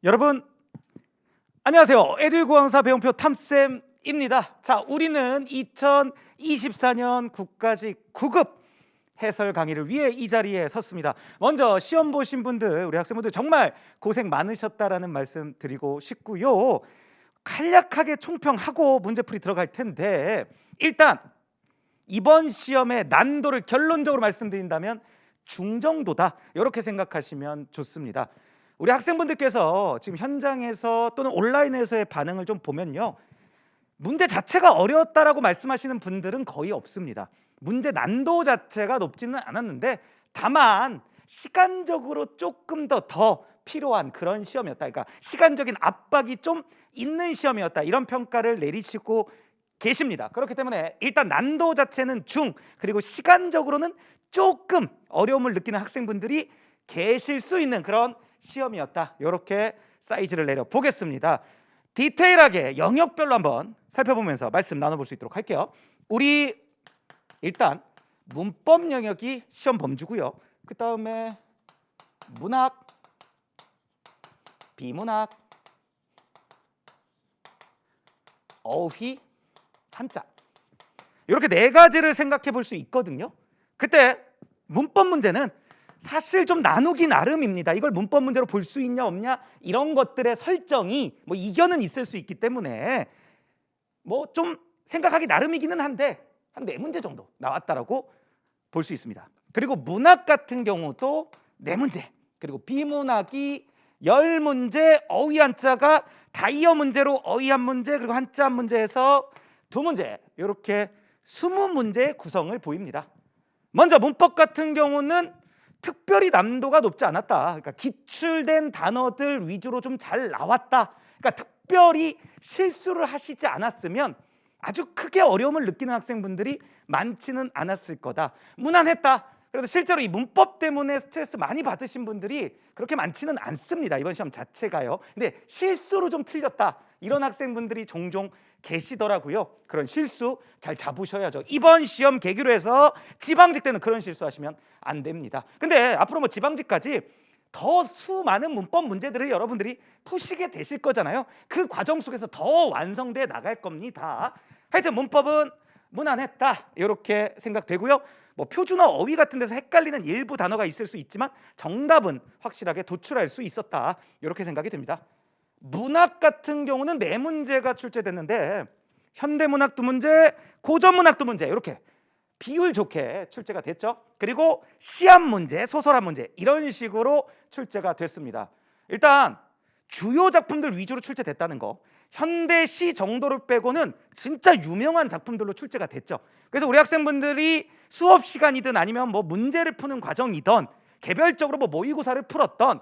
여러분 안녕하세요. 에듀고강사 배용표 탐쌤입니다. 자, 우리는 2024년 국가직 9급 해설 강의를 위해 이 자리에 섰습니다. 먼저 시험 보신 분들, 우리 학생분들 정말 고생 많으셨다라는 말씀 드리고 싶고요. 간략하게 총평하고 문제풀이 들어갈 텐데, 일단 이번 시험의 난도를 결론적으로 말씀드린다면 중정도다, 이렇게 생각하시면 좋습니다. 우리 학생분들께서 지금 현장에서 또는 온라인에서의 반응을 좀 보면요, 문제 자체가 어려웠다라고 말씀하시는 분들은 거의 없습니다. 문제 난도 자체가 높지는 않았는데 다만 시간적으로 조금 더 필요한 그런 시험이었다. 그러니까 시간적인 압박이 좀 있는 시험이었다, 이런 평가를 내리시고 계십니다. 그렇기 때문에 일단 난도 자체는 중, 그리고 시간적으로는 조금 어려움을 느끼는 학생분들이 계실 수 있는 그런 시험이었다, 이렇게 사이즈를 내려 보겠습니다. 디테일하게 영역별로 한번 살펴보면서 말씀 나눠볼 수 있도록 할게요. 우리 일단 문법 영역이 시험 범주고요. 그 다음에 문학, 비문학, 어휘, 한자, 이렇게 네 가지를 생각해 볼 수 있거든요. 그때 문법 문제는 사실 좀 나누기 나름입니다. 이걸 문법 문제로 볼 수 있냐 없냐, 이런 것들의 설정이 뭐 이견은 있을 수 있기 때문에 뭐 좀 생각하기 나름이기는 한데 한 4문제 정도 나왔다라고 볼 수 있습니다. 그리고 문학 같은 경우도 4문제, 그리고 비문학이 10문제, 어휘 한자가 다이어 문제로 어휘 1문제, 그리고 한자 1문제에서 2문제, 이렇게 20문제의 구성을 보입니다. 먼저 문법 같은 경우는 특별히 난도가 높지 않았다. 그러니까 기출된 단어들 위주로 좀 잘 나왔다. 그러니까 특별히 실수를 하시지 않았으면 아주 크게 어려움을 느끼는 학생분들이 많지는 않았을 거다. 무난했다. 그래도 실제로 이 문법 때문에 스트레스 많이 받으신 분들이 그렇게 많지는 않습니다, 이번 시험 자체가요. 근데 실수로 좀 틀렸다, 이런 학생분들이 종종 계시더라고요. 그런 실수 잘 잡으셔야죠. 이번 시험 계기로 해서 지방직 때는 그런 실수하시면 안 됩니다. 근데 앞으로 뭐 지방직까지 더 수많은 문법 문제들을 여러분들이 푸시게 되실 거잖아요. 그 과정 속에서 더 완성돼 나갈 겁니다. 하여튼 문법은 무난했다, 이렇게 생각되고요. 뭐 표준어, 어휘 같은 데서 헷갈리는 일부 단어가 있을 수 있지만 정답은 확실하게 도출할 수 있었다, 이렇게 생각이 됩니다. 문학 같은 경우는 4문제가 출제됐는데 현대문학 2문제, 고전문학 2문제, 이렇게 비율 좋게 출제가 됐죠. 그리고 시합 문제, 소설한 문제, 이런 식으로 출제가 됐습니다. 일단 주요 작품들 위주로 출제됐다는 거, 현대시 정도를 빼고는 진짜 유명한 작품들로 출제가 됐죠. 그래서 우리 학생분들이 수업 시간이든 아니면 뭐 문제를 푸는 과정이든 개별적으로 뭐 모의고사를 풀었던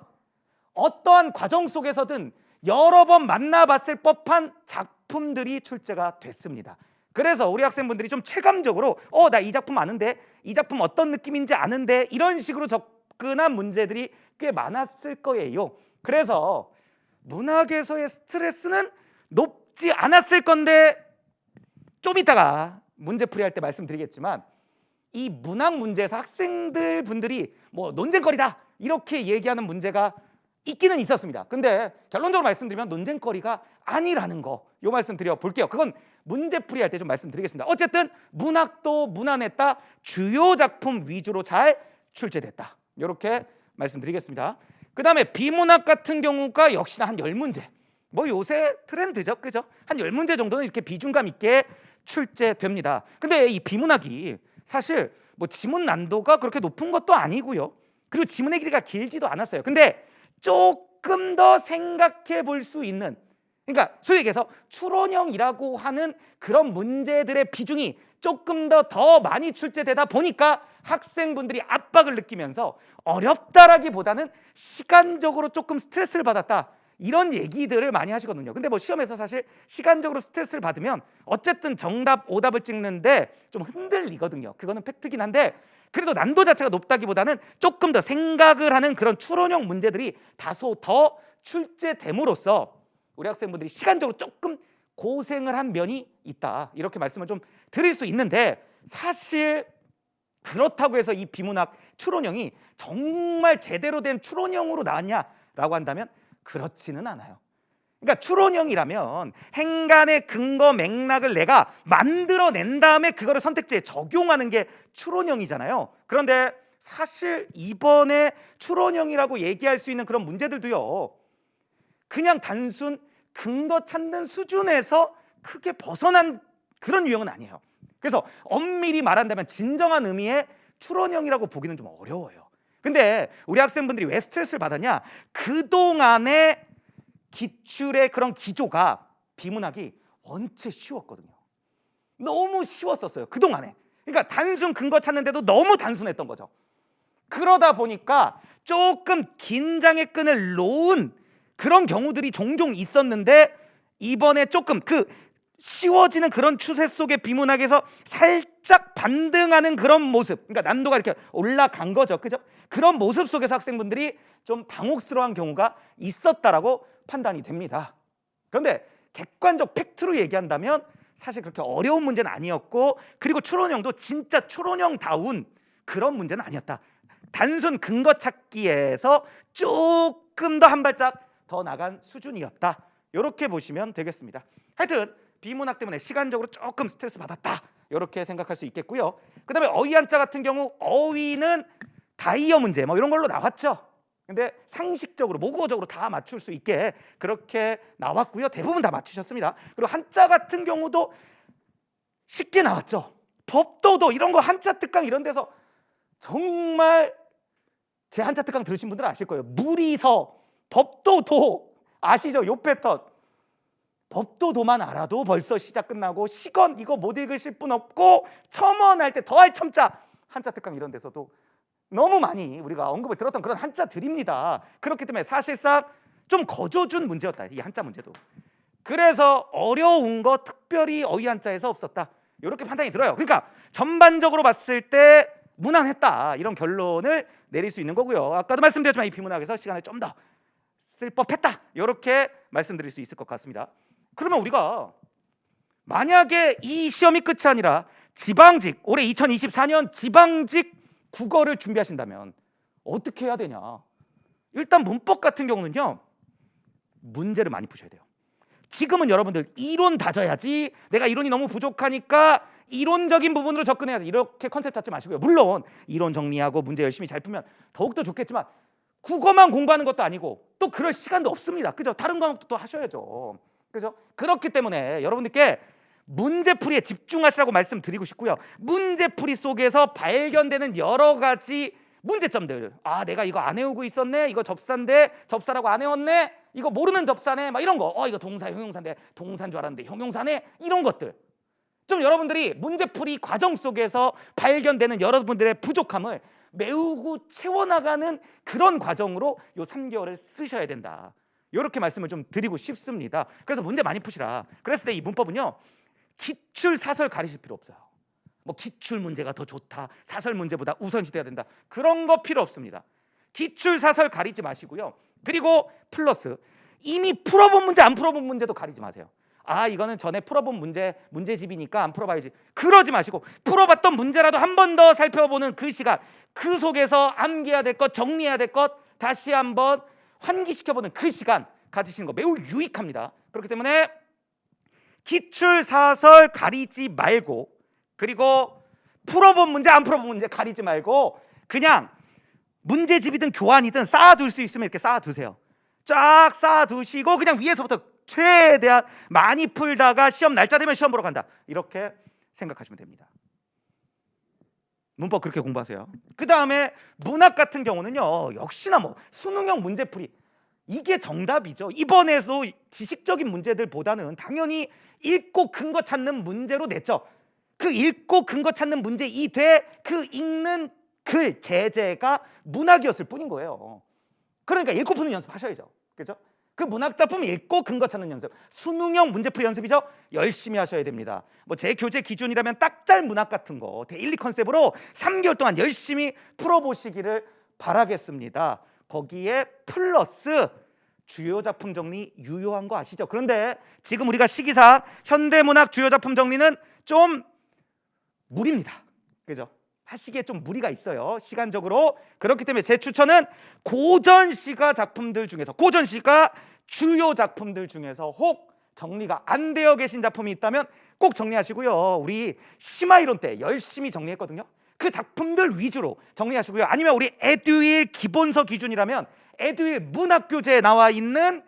어떠한 과정 속에서든 여러 번 만나봤을 법한 작품들이 출제가 됐습니다. 그래서 우리 학생분들이 좀 체감적으로 나 이 작품 아는데, 이 작품 어떤 느낌인지 아는데, 이런 식으로 접근한 문제들이 꽤 많았을 거예요. 그래서 문학에서의 스트레스는 높지 않았을 건데, 좀 이따가 문제풀이 할 때 말씀드리겠지만 이 문학 문제에서 학생들 분들이 뭐 논쟁거리다, 이렇게 얘기하는 문제가 있기는 있었습니다. 근데 결론적으로 말씀드리면 논쟁거리가 아니라는 거, 요 말씀 드려 볼게요. 그건 문제풀이 할 때 좀 말씀드리겠습니다. 어쨌든 문학도 무난했다, 주요 작품 위주로 잘 출제됐다, 이렇게 말씀드리겠습니다. 그 다음에 비문학 같은 경우가 역시나 한 10문제, 뭐 요새 트렌드죠, 그죠? 한 10문제 정도는 이렇게 비중감 있게 출제됩니다. 근데 이 비문학이 사실 뭐 지문 난도가 그렇게 높은 것도 아니고요. 그리고 지문의 길이가 길지도 않았어요. 근데 조금 더 생각해 볼 수 있는, 그러니까 소위 얘기해서 추론형이라고 하는 그런 문제들의 비중이 조금 더 많이 출제되다 보니까 학생분들이 압박을 느끼면서 어렵다라기보다는 시간적으로 조금 스트레스를 받았다, 이런 얘기들을 많이 하시거든요. 근데 뭐 시험에서 사실 시간적으로 스트레스를 받으면 어쨌든 정답, 오답을 찍는데 좀 흔들리거든요. 그거는 팩트긴 한데, 그래도 난도 자체가 높다기보다는 조금 더 생각을 하는 그런 추론형 문제들이 다소 더 출제됨으로써 우리 학생분들이 시간적으로 조금 고생을 한 면이 있다, 이렇게 말씀을 좀 드릴 수 있는데, 사실 그렇다고 해서 이 비문학 추론형이 정말 제대로 된 추론형으로 나왔냐라고 한다면 그렇지는 않아요. 그러니까 추론형이라면 행간의 근거 맥락을 내가 만들어낸 다음에 그거를 선택지에 적용하는 게 추론형이잖아요. 그런데 사실 이번에 추론형이라고 얘기할 수 있는 그런 문제들도요, 그냥 단순 근거 찾는 수준에서 크게 벗어난 그런 유형은 아니에요. 그래서 엄밀히 말한다면 진정한 의미의 추론형이라고 보기는 좀 어려워요. 근데 우리 학생분들이 왜 스트레스를 받았냐? 그동안의 기출의 그런 기조가 비문학이 원체 쉬웠거든요. 너무 쉬웠었어요, 그동안에. 그러니까 단순 근거 찾는데도 너무 단순했던 거죠. 그러다 보니까 조금 긴장의 끈을 놓은 그런 경우들이 종종 있었는데, 이번에 조금 그 쉬워지는 그런 추세 속의 비문학에서 살짝 반등하는 그런 모습, 그러니까 난도가 이렇게 올라간 거죠, 그죠? 그런 모습 속에서 학생분들이 좀 당혹스러운 경우가 있었다라고 판단이 됩니다. 그런데 객관적 팩트로 얘기한다면 사실 그렇게 어려운 문제는 아니었고, 그리고 추론형도 진짜 추론형다운 그런 문제는 아니었다. 단순 근거 찾기에서 조금 더 한 발짝 더 나간 수준이었다. 이렇게 보시면 되겠습니다. 하여튼 비문학 때문에 시간적으로 조금 스트레스 받았다, 이렇게 생각할 수 있겠고요. 그 다음에 어휘 한자 같은 경우 어휘는 다이어 문제 뭐 이런 걸로 나왔죠. 근데 상식적으로 모국어적으로 다 맞출 수 있게 그렇게 나왔고요. 대부분 다 맞추셨습니다. 그리고 한자 같은 경우도 쉽게 나왔죠. 법도도 이런 거 한자 특강 이런 데서 정말, 제 한자 특강 들으신 분들은 아실 거예요. 무리서, 법도도 아시죠? 요 패턴. 법도도만 알아도 벌써 시작 끝나고, 시건 이거 못 읽으실 분 없고, 첨언할 때 더할 첨자, 한자 특강 이런 데서도 너무 많이 우리가 언급을 들었던 그런 한자들입니다. 그렇기 때문에 사실상 좀 거저준 문제였다, 이 한자 문제도. 그래서 어려운 거 특별히 어휘 한자에서 없었다, 이렇게 판단이 들어요. 그러니까 전반적으로 봤을 때 무난했다, 이런 결론을 내릴 수 있는 거고요. 아까도 말씀드렸지만 이 비문학에서 시간을 좀 더 쓸 법했다, 이렇게 말씀드릴 수 있을 것 같습니다. 그러면 우리가 만약에 이 시험이 끝이 아니라 지방직, 올해 2024년 지방직 국어를 준비하신다면 어떻게 해야 되냐? 일단 문법 같은 경우는요, 문제를 많이 푸셔야 돼요. 지금은 여러분들 이론 다져야지, 내가 이론이 너무 부족하니까 이론적인 부분으로 접근해야지, 이렇게 컨셉 잡지 마시고요. 물론 이론 정리하고 문제 열심히 잘 풀면 더욱더 좋겠지만 국어만 공부하는 것도 아니고 또 그럴 시간도 없습니다, 그죠? 다른 과목도 또 하셔야죠, 그죠? 그렇기 때문에 여러분들께 문제풀이에 집중하시라고 말씀드리고 싶고요. 문제풀이 속에서 발견되는 여러 가지 문제점들, 아 내가 이거 안 외우고 있었네, 이거 접사인데 접사라고 안 외웠네, 이거 모르는 접사네, 막 이런 거, 이거 동사 형용사인데 동사인 줄 알았는데 형용사네, 이런 것들 좀 여러분들이 문제풀이 과정 속에서 발견되는 여러분들의 부족함을 메우고 채워나가는 그런 과정으로 요 3개월을 쓰셔야 된다, 이렇게 말씀을 좀 드리고 싶습니다. 그래서 문제 많이 푸시라. 그랬을 때 이 문법은요, 기출 사설 가리실 필요 없어요. 뭐 기출 문제가 더 좋다, 사설 문제보다 우선시돼야 된다, 그런 거 필요 없습니다. 기출 사설 가리지 마시고요. 그리고 플러스 이미 풀어본 문제 안 풀어본 문제도 가리지 마세요. 아 이거는 전에 풀어본 문제집이니까 안 풀어봐야지, 그러지 마시고 풀어봤던 문제라도 한 번 더 살펴보는 그 시간, 그 속에서 암기해야 될 것, 정리해야 될 것 다시 한번 환기시켜보는 그 시간 가지시는 거 매우 유익합니다. 그렇기 때문에 기출 사설 가리지 말고, 그리고 풀어본 문제 안 풀어본 문제 가리지 말고 그냥 문제집이든 교환이든 쌓아둘 수 있으면 이렇게 쌓아두세요. 쫙 쌓아두시고 그냥 위에서부터 최대한 많이 풀다가 시험 날짜 되면 시험 보러 간다, 이렇게 생각하시면 됩니다. 문법 그렇게 공부하세요. 그 다음에 문학 같은 경우는요, 역시나 뭐 수능형 문제풀이 이게 정답이죠. 이번에도 지식적인 문제들보다는 당연히 읽고 근거 찾는 문제로 냈죠. 그 읽고 근거 찾는 문제 이돼 그 읽는 글 제재가 문학이었을 뿐인 거예요. 그러니까 읽고 푸는 연습하셔야죠, 그죠? 그 문학 작품 읽고 근거 찾는 연습, 수능형 문제풀이 연습이죠. 열심히 하셔야 됩니다. 뭐 제 교재 기준이라면 딱잘 문학 같은 거 데일리 컨셉으로 3개월 동안 열심히 풀어보시기를 바라겠습니다. 거기에 플러스 주요 작품 정리 유효한 거 아시죠? 그런데 지금 우리가 시기상 현대문학 주요 작품 정리는 좀 무리입니다, 그죠? 하시기에 좀 무리가 있어요, 시간적으로. 그렇기 때문에 제 추천은 고전시가 작품들 중에서, 고전시가 주요 작품들 중에서 혹 정리가 안 되어 계신 작품이 있다면 꼭 정리하시고요. 우리 심화이론 때 열심히 정리했거든요. 그 작품들 위주로 정리하시고요. 아니면 우리 에듀윌 기본서 기준이라면 에듀윌 문학교재에 나와 있는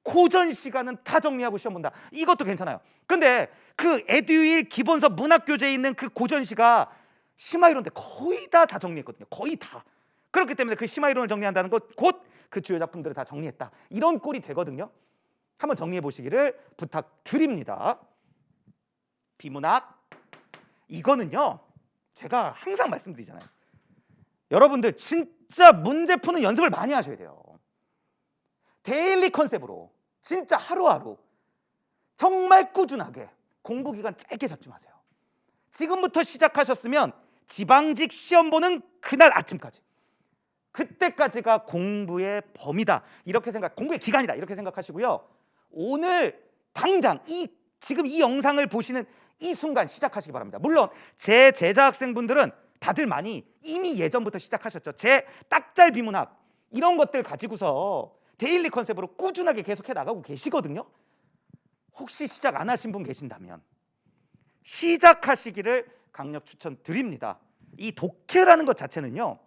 고전 시간은 다 정리하고 시험 본다. 이것도 괜찮아요. 근데 그 에듀윌 기본서 문학교재에 있는 그 고전 시가 심화이론 때 거의 다 정리했거든요. 거의 다. 그렇기 때문에 그 심화이론을 정리한다는 것 곧 그 주요 작품들을 다 정리했다. 이런 꼴이 되거든요. 한번 정리해 보시기를 부탁드립니다. 비문학 이거는요, 제가 항상 말씀드리잖아요. 여러분들 진짜 문제 푸는 연습을 많이 하셔야 돼요. 데일리 컨셉으로 진짜 하루하루 정말 꾸준하게 공부 기간 짧게 잡지 마세요. 지금부터 시작하셨으면 지방직 시험 보는 그날 아침까지, 그때까지가 공부의 범위다 이렇게 생각, 공부의 기간이다 이렇게 생각하시고요. 오늘 당장 지금 이 영상을 보시는 이 순간 시작하시기 바랍니다. 물론 제 제자 학생분들은 다들 많이 이미 예전부터 시작하셨죠. 제 딱잘 비문학 이런 것들 가지고서 데일리 컨셉으로 꾸준하게 계속해 나가고 계시거든요. 혹시 시작 안 하신 분 계신다면 시작하시기를 강력 추천드립니다. 이 독해라는 것 자체는요,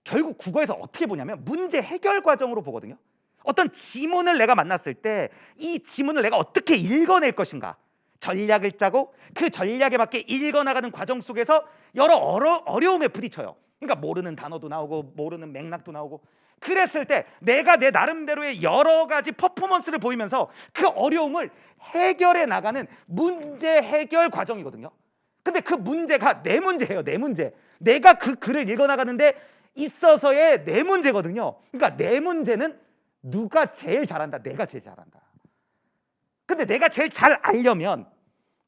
결국 국어에서 어떻게 보냐면 문제 해결 과정으로 보거든요. 어떤 지문을 내가 만났을 때 이 지문을 내가 어떻게 읽어낼 것인가 전략을 짜고 그 전략에 맞게 읽어나가는 과정 속에서 여러 어려움에 부딪혀요. 그러니까 모르는 단어도 나오고 모르는 맥락도 나오고, 그랬을 때 내가 내 나름대로의 여러 가지 퍼포먼스를 보이면서 그 어려움을 해결해 나가는 문제 해결 과정이거든요. 근데 그 문제가 내 문제예요. 내 문제. 내가 그 글을 읽어나가는데 있어서의 내 문제거든요. 그러니까 내 문제는 누가 제일 잘한다? 내가 제일 잘한다. 근데 내가 제일 잘 알려면,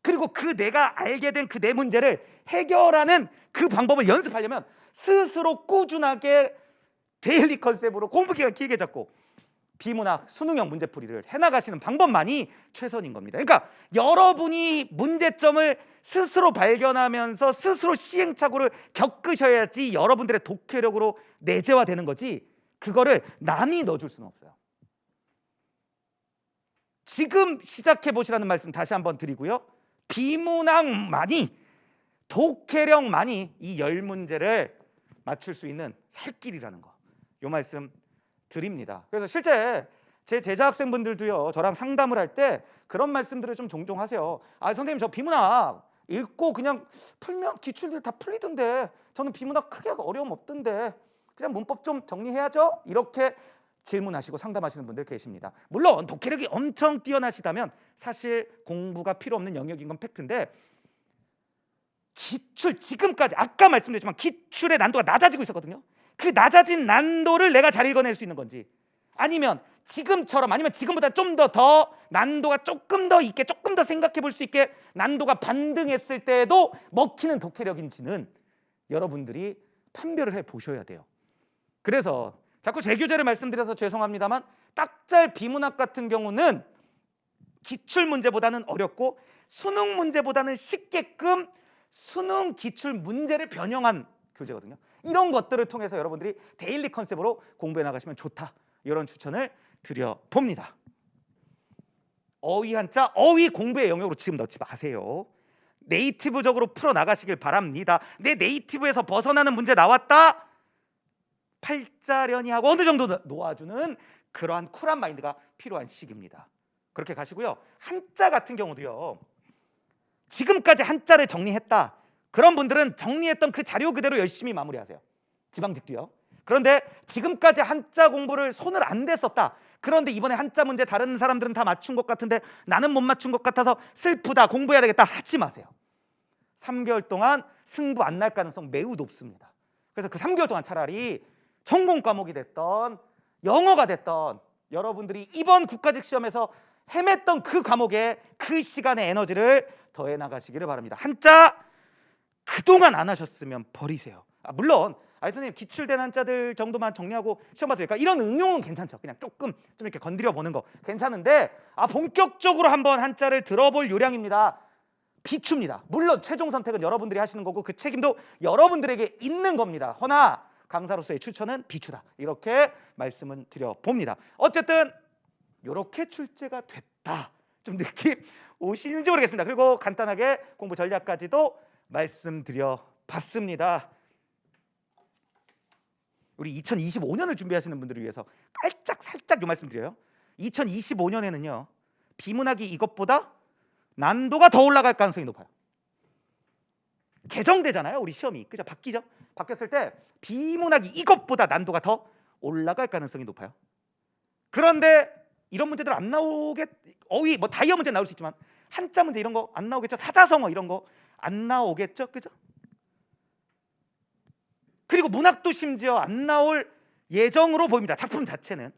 그리고 그 내가 알게 된 그 내 문제를 해결하는 그 방법을 연습하려면 스스로 꾸준하게 데일리 컨셉으로 공부 기간 길게 잡고 비문학 수능형 문제풀이를 해나가시는 방법만이 최선인 겁니다. 그러니까 여러분이 문제점을 스스로 발견하면서 스스로 시행착오를 겪으셔야지 여러분들의 독해력으로 내재화되는 거지, 그거를 남이 넣어줄 수는 없어요. 지금 시작해 보시라는 말씀 다시 한번 드리고요. 비문학만이, 독해력만이 이 10문제를 맞출 수 있는 살 길이라는 거, 요 말씀 드립니다. 그래서 실제 제 제자 학생분들도요, 저랑 상담을 할 때 그런 말씀들을 좀 종종 하세요. 아, 선생님, 저 비문학 읽고 그냥 풀면 기출들 다 풀리던데 저는 비문학 크게 어려움 없던데 그냥 문법 좀 정리해야죠? 이렇게 질문하시고 상담하시는 분들 계십니다. 물론 독해력이 엄청 뛰어나시다면 사실 공부가 필요 없는 영역인 건 팩트인데, 기출, 지금까지 아까 말씀드렸지만 기출의 난도가 낮아지고 있었거든요. 그 낮아진 난도를 내가 잘 읽어낼 수 있는 건지, 아니면 지금처럼, 아니면 지금보다 좀 더 난도가 조금 더 있게, 조금 더 생각해 볼 수 있게 난도가 반등했을 때도 먹히는 독해력인지는 여러분들이 판별을 해 보셔야 돼요. 그래서 자꾸 제 교재를 말씀드려서 죄송합니다만 딱잘 비문학 같은 경우는 기출 문제보다는 어렵고 수능 문제보다는 쉽게끔 수능 기출 문제를 변형한 교재거든요. 이런 것들을 통해서 여러분들이 데일리 컨셉으로 공부해 나가시면 좋다, 이런 추천을 드려봅니다. 어휘 한자, 어휘 공부의 영역으로 지금 넣지 마세요. 네이티브적으로 풀어나가시길 바랍니다. 내 네이티브에서 벗어나는 문제 나왔다, 팔자련이 하고 어느 정도 놓아주는 그러한 쿨한 마인드가 필요한 시기입니다. 그렇게 가시고요. 한자 같은 경우도요, 지금까지 한자를 정리했다, 그런 분들은 정리했던 그 자료 그대로 열심히 마무리하세요. 지방직도요. 그런데 지금까지 한자 공부를 손을 안 댔었다, 그런데 이번에 한자 문제 다른 사람들은 다 맞춘 것 같은데 나는 못 맞춘 것 같아서 슬프다, 공부해야 되겠다, 하지 마세요. 3개월 동안 승부 안 날 가능성 매우 높습니다. 그래서 그 3개월 동안 차라리 전공 과목이 됐던 영어가 됐던 여러분들이 이번 국가직 시험에서 헤맸던 그 과목에 그 시간의 에너지를 더해 나가시기를 바랍니다. 한자 그동안 안 하셨으면 버리세요. 물론 선생님 기출된 한자들 정도만 정리하고 시험 봐도 될까? 이런 응용은 괜찮죠. 그냥 조금 좀 이렇게 건드려 보는 거 괜찮은데, 본격적으로 한번 한자를 들어볼 요량입니다. 비추입니다. 물론 최종 선택은 여러분들이 하시는 거고 그 책임도 여러분들에게 있는 겁니다. 허나 강사로서의 추천은 비추다. 이렇게 말씀을 드려봅니다. 어쨌든 이렇게 출제가 됐다. 좀 느낌 오시는지 모르겠습니다. 그리고 간단하게 공부 전략까지도 말씀드려봤습니다. 우리 2025년을 준비하시는 분들을 위해서 살짝 요 말씀 드려요. 2025년에는요. 비문학이 이것보다 난도가 더 올라갈 가능성이 높아요. 개정되잖아요. 우리 시험이. 그죠? 바뀌죠? 바뀌었을 때 비문학이 이것보다 난도가 더 올라갈 가능성이 높아요. 그런데 이런 문제들 안 나오게 어휘 뭐 다이어 문제 나올 수 있지만 한자 문제 이런 거 안 나오겠죠? 사자성어 이런 거 안 나오겠죠? 그죠? 그리고 문학도 심지어 안 나올 예정으로 보입니다. 작품 자체는.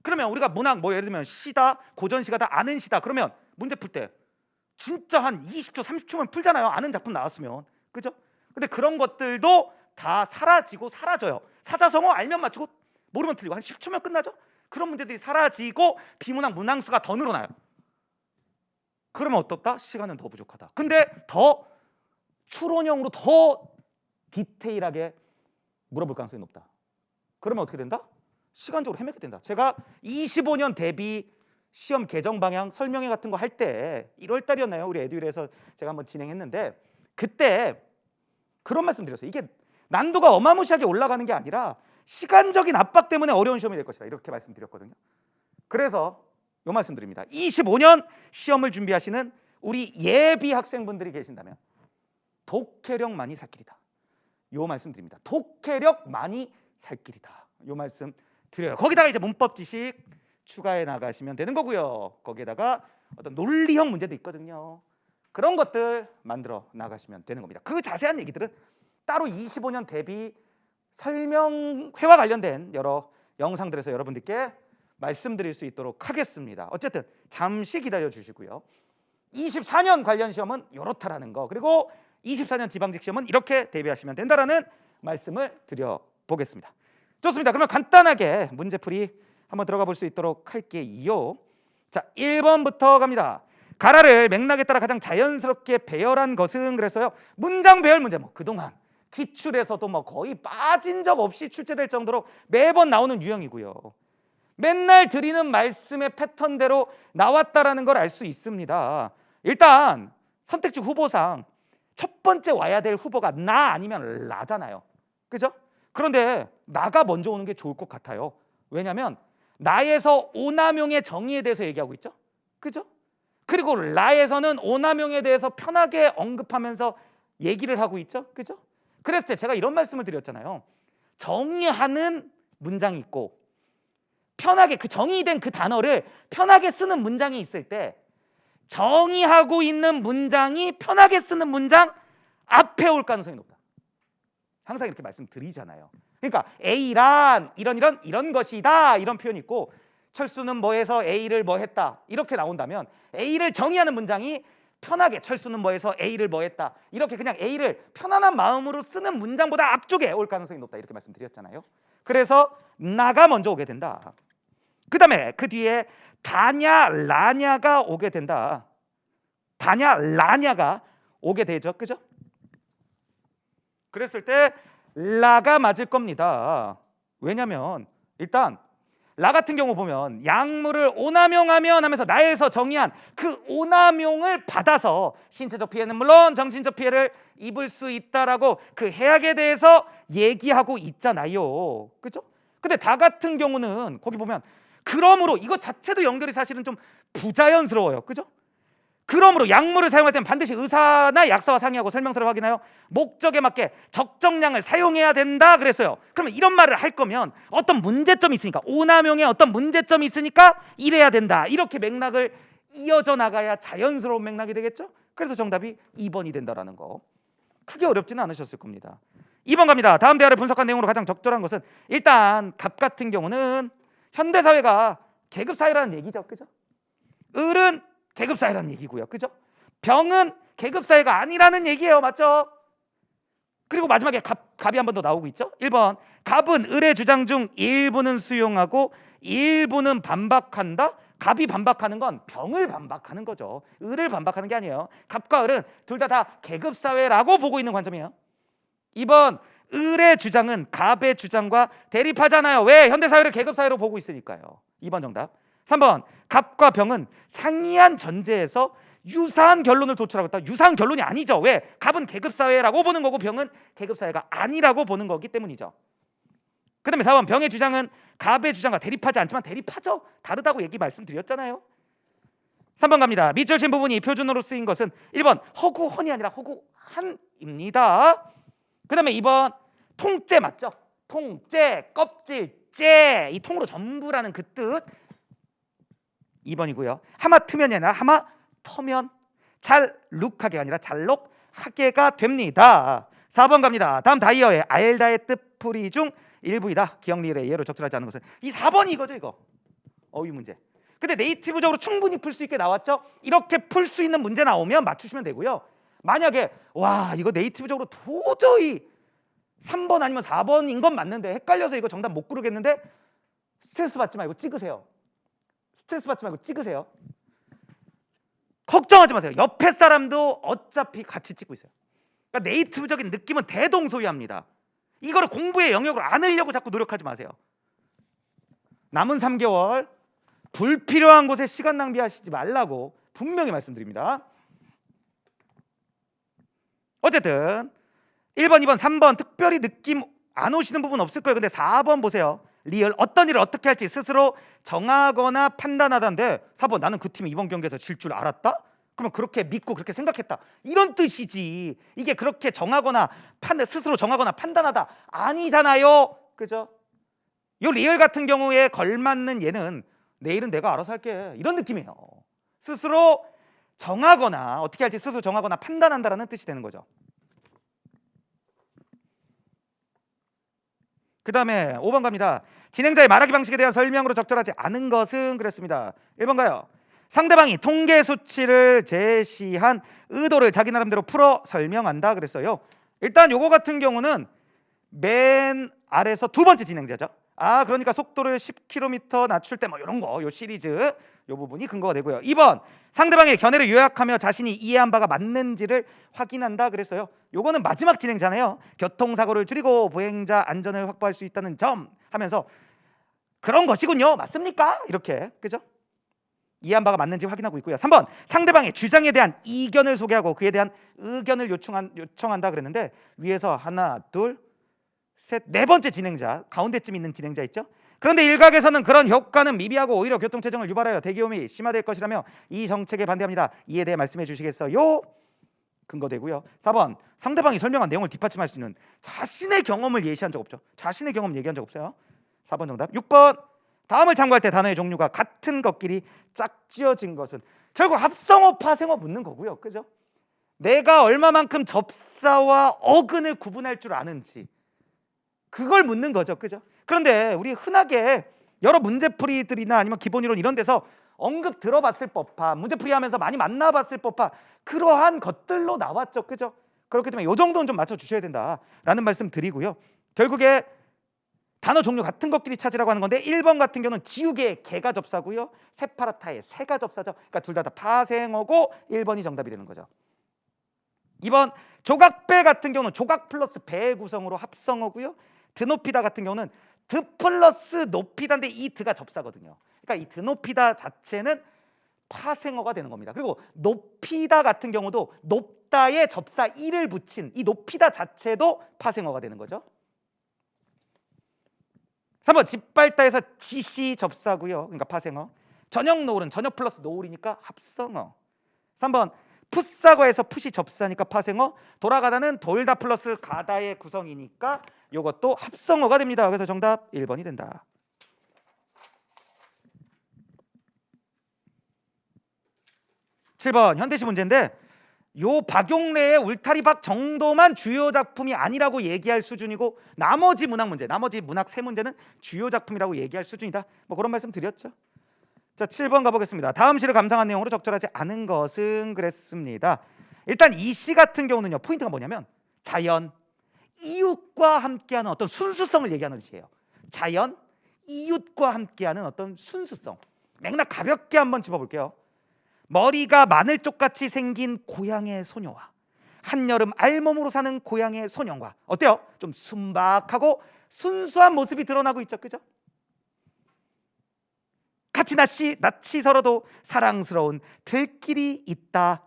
그러면 우리가 문학 뭐 예를 들면 시다, 고전시가다, 아는 시다. 그러면 문제 풀 때 진짜 한 20초, 30초만 풀잖아요. 아는 작품 나왔으면. 그죠? 근데 그런 것들도 다 사라지고 사라져요. 사자성어 알면 맞추고 모르면 틀리고 한 10초면 끝나죠? 그런 문제들이 사라지고 비문학 문항수가 더 늘어나요. 그러면 어떻다? 시간은 더 부족하다. 근데 더 추론형으로 더 디테일하게 물어볼 가능성이 높다. 그러면 어떻게 된다? 시간적으로 헤매게 된다. 제가 25년 대비 시험 개정 방향 설명회 같은 거 할 때 1월 달이었나요? 우리 에듀윌에서 제가 한번 진행했는데 그때 그런 말씀 드렸어요. 이게 난도가 어마무시하게 올라가는 게 아니라 시간적인 압박 때문에 어려운 시험이 될 것이다. 이렇게 말씀드렸거든요. 그래서 요 말씀 드립니다. 25년 시험을 준비하시는 우리 예비 학생분들이 계신다면 독해력 많이 살 길이다. 요 말씀 드립니다. 독해력 많이 살 길이다. 요 말씀 드려요. 거기다가 이제 문법 지식 추가해 나가시면 되는 거고요. 거기에다가 어떤 논리형 문제도 있거든요. 그런 것들 만들어 나가시면 되는 겁니다. 그 자세한 얘기들은 따로 25년 대비 설명회와 관련된 여러 영상들에서 여러분들께 말씀드릴 수 있도록 하겠습니다. 어쨌든 잠시 기다려 주시고요. 24년 관련 시험은 요렇다라는 거, 그리고 24년 지방직 시험은 이렇게 대비하시면 된다라는 말씀을 드려보겠습니다. 좋습니다. 그러면 간단하게 문제풀이 한번 들어가 볼 수 있도록 할게요. 자, 1번부터 갑니다. 가라를 맥락에 따라 가장 자연스럽게 배열한 것은 그랬어요. 문장 배열 문제 뭐 그동안 기출에서도 뭐 거의 빠진 적 없이 출제될 정도로 매번 나오는 유형이고요. 맨날 드리는 말씀의 패턴대로 나왔다라는 걸 알 수 있습니다. 일단 선택지 후보상 첫 번째 와야 될 후보가 나 아니면 라잖아요. 그죠? 그런데 나가 먼저 오는 게 좋을 것 같아요. 왜냐하면 나에서 오남용의 정의에 대해서 얘기하고 있죠. 그죠? 그리고 라에서는 오남용에 대해서 편하게 언급하면서 얘기를 하고 있죠. 그죠? 그랬을 때 제가 이런 말씀을 드렸잖아요. 정의하는 문장이 있고 편하게 그 정의된 그 단어를 편하게 쓰는 문장이 있을 때 정의하고 있는 문장이 편하게 쓰는 문장 앞에 올 가능성이 높다. 항상 이렇게 말씀드리잖아요. 그러니까 A란 이런 것이다 이런 표현이 있고 철수는 뭐해서 A를 뭐 했다 이렇게 나온다면 A를 정의하는 문장이 편하게 철수는 뭐해서 A를 뭐 했다 이렇게 그냥 A를 편안한 마음으로 쓰는 문장보다 앞쪽에 올 가능성이 높다 이렇게 말씀드렸잖아요. 그래서 나가 먼저 오게 된다. 그 다음에 그 뒤에 다냐 라냐가 오게 된다. 다냐 라냐가 오게 되죠. 그죠? 그랬을 때 라가 맞을 겁니다. 왜냐면 일단 라 같은 경우 보면 약물을 오남용하면 하면서 나에서 정의한 그 오남용을 받아서 신체적 피해는 물론 정신적 피해를 입을 수 있다라고 그 해악에 대해서 얘기하고 있잖아요. 그죠? 근데 다 같은 경우는 거기 보면 그러므로 이것 자체도 연결이 사실은 좀 부자연스러워요. 그죠? 그러므로 약물을 사용할 때는 반드시 의사나 약사와 상의하고 설명서를 확인하여 목적에 맞게 적정량을 사용해야 된다 그랬어요. 그러면 이런 말을 할 거면 어떤 문제점이 있으니까 오남용에 어떤 문제점이 있으니까 이래야 된다. 이렇게 맥락을 이어져 나가야 자연스러운 맥락이 되겠죠? 그래서 정답이 2번이 된다라는 거. 크게 어렵지는 않으셨을 겁니다. 2번 갑니다. 다음 대화를 분석한 내용으로 가장 적절한 것은 일단 갑 같은 경우는 현대사회가 계급사회라는 얘기죠. 그죠? 을은 계급사회라는 얘기고요. 그죠? 병은 계급사회가 아니라는 얘기예요. 맞죠? 그리고 마지막에 갑이 한 번 더 나오고 있죠. 1번 갑은 을의 주장 중 일부는 수용하고 일부는 반박한다. 갑이 반박하는 건 병을 반박하는 거죠. 을을 반박하는 게 아니에요. 갑과 을은 둘 다 계급 사회라고 보고 있는 관점이에요. 2번 을의 주장은 갑의 주장과 대립하잖아요. 왜? 현대 사회를 계급 사회로 보고 있으니까요. 2번 정답. 3번 갑과 병은 상이한 전제에서 유사한 결론을 도출하고 있다. 유사한 결론이 아니죠. 왜? 갑은 계급 사회라고 보는 거고 병은 계급 사회가 아니라고 보는 거기 때문이죠. 그 다음에 4번 병의 주장은 갑의 주장과 대립하지 않지만 대립하죠. 다르다고 얘기 말씀드렸잖아요. 3번 갑니다. 밑줄친 부분이 표준어로 쓰인 것은 1번 허구헌이 아니라 허구한입니다. 그 다음에 2번 통째 맞죠? 통째, 껍질째, 이 통으로 전부라는 그 뜻 2번이고요. 하마트면이 아니라 하마터면, 잘룩하게 아니라 잘록하게가 됩니다. 4번 갑니다. 다음 다이어의 알다의 뜻풀이 중 일부이다. 기억리을의 예로 적절하지 않은 것은 이 4번이 이거죠. 이거 어휘 문제. 근데 네이티브적으로 충분히 풀 수 있게 나왔죠. 이렇게 풀 수 있는 문제 나오면 맞추시면 되고요. 만약에 와 이거 네이티브적으로 도저히 3번 아니면 4번인 건 맞는데 헷갈려서 이거 정답 못 고르겠는데 스트레스 받지 말고 찍으세요. 스트레스 받지 말고 찍으세요. 걱정하지 마세요. 옆에 사람도 어차피 같이 찍고 있어요. 그러니까 네이티브적인 느낌은 대동소이합니다. 이거를 공부의 영역으로 안으려고 자꾸 노력하지 마세요. 남은 3개월 불필요한 곳에 시간 낭비하시지 말라고 분명히 말씀드립니다. 어쨌든 1번, 2번, 3번 특별히 느낌 안 오시는 부분 없을 거예요. 근데 4번 보세요. 리얼 어떤 일을 어떻게 할지 스스로 정하거나 판단하다인데 4번 나는 그 팀이 이번 경기에서 질 줄 알았다? 그러면 그렇게 믿고 그렇게 생각했다 이런 뜻이지. 이게 그렇게 정하거나 스스로 정하거나 판단하다 아니잖아요. 그죠? 요 리얼 같은 경우에 걸맞는 얘는 내일은 내가 알아서 할게 이런 느낌이에요. 스스로 정하거나 어떻게 할지 스스로 정하거나 판단한다라는 뜻이 되는 거죠. 그 다음에 5번 갑니다. 진행자의 말하기 방식에 대한 설명으로 적절하지 않은 것은 그랬습니다. 1번 가요. 상대방이 통계 수치를 제시한 의도를 자기 나름대로 풀어 설명한다 그랬어요. 일단 요거 같은 경우는 맨 아래서 두 번째 진행자죠. 그러니까 속도를 10km 낮출 때 뭐 이런 거 요 시리즈 요 부분이 근거가 되고요. 2번 상대방의 견해를 요약하며 자신이 이해한 바가 맞는지를 확인한다 그랬어요. 요거는 마지막 진행자네요. 교통사고를 줄이고 보행자 안전을 확보할 수 있다는 점 하면서 그런 것이군요. 맞습니까? 이렇게 그죠? 이해한 바가 맞는지 확인하고 있고요. 3번 상대방의 주장에 대한 이견을 소개하고 그에 대한 의견을 요청한다 그랬는데 위에서 하나 둘 셋 네 번째 진행자 가운데쯤 있는 진행자 있죠. 그런데 일각에서는 그런 효과는 미비하고 오히려 교통체증을 유발하여 대기오염이 심화될 것이라며 이 정책에 반대합니다. 이에 대해 말씀해 주시겠어요? 근거되고요. 4번 상대방이 설명한 내용을 뒷받침할 수 있는 자신의 경험을 예시한 적 없죠. 자신의 경험 얘기한 적 없어요. 4번 정답. 6번 다음을 참고할 때 단어의 종류가 같은 것끼리 짝지어진 것은 결국 합성어 파생어 묻는 거고요. 그죠? 내가 얼마만큼 접사와 어근을 구분할 줄 아는지 그걸 묻는 거죠. 그죠? 그런데 우리 흔하게 여러 문제풀이들이나 아니면 기본이론 이런 데서 언급 들어봤을 법한 문제풀이 하면서 많이 만나봤을 법한 그러한 것들로 나왔죠. 그죠? 그렇기 때문에 이 정도는 좀 맞춰주셔야 된다라는 말씀 드리고요. 결국에 단어 종류 같은 것끼리 찾으라고 하는 건데 1번 같은 경우는 지우개의 개가 접사고요. 세파라타의 새가 접사죠. 그러니까 둘 다 파생어고 1번이 정답이 되는 거죠. 2번 조각배 같은 경우는 조각 플러스 배의 구성으로 합성어고요. 드높이다 같은 경우는 드 플러스 높이다인데 이 드가 접사거든요. 그러니까 이 드높이다 자체는 파생어가 되는 겁니다. 그리고 높이다 같은 경우도 높다에 접사 이를 붙인 이 높이다 자체도 파생어가 되는 거죠. 3번 짓밟다에서 지시 접사고요. 그러니까 파생어. 저녁 노을은 저녁 플러스 노을이니까 합성어. 3번 풋사과에서 풋이 접사니까 파생어. 돌아가다는 돌다 플러스 가다의 구성이니까 이것도 합성어가 됩니다. 그래서 정답 1번이 된다. 7번 현대시 문제인데 요 박용래의 울타리박 정도만 주요 작품이 아니라고 얘기할 수준이고 나머지 문학 문제, 나머지 문학 세 문제는 주요 작품이라고 얘기할 수준이다. 뭐 그런 말씀 드렸죠. 자, 7번 가보겠습니다. 다음 시를 감상한 내용으로 적절하지 않은 것은 그랬습니다. 일단 이 시 같은 경우는요. 포인트가 뭐냐면 자연, 이웃과 함께하는 어떤 순수성을 얘기하는 시예요. 자연, 이웃과 함께하는 어떤 순수성. 맥락 가볍게 한번 짚어볼게요. 머리가 마늘쪽같이 생긴 고향의 소녀와 한여름 알몸으로 사는 고향의 소년과 어때요? 좀 순박하고 순수한 모습이 드러나고 있죠, 그죠? 같이 낯이 서로도 사랑스러운 들길이 있다.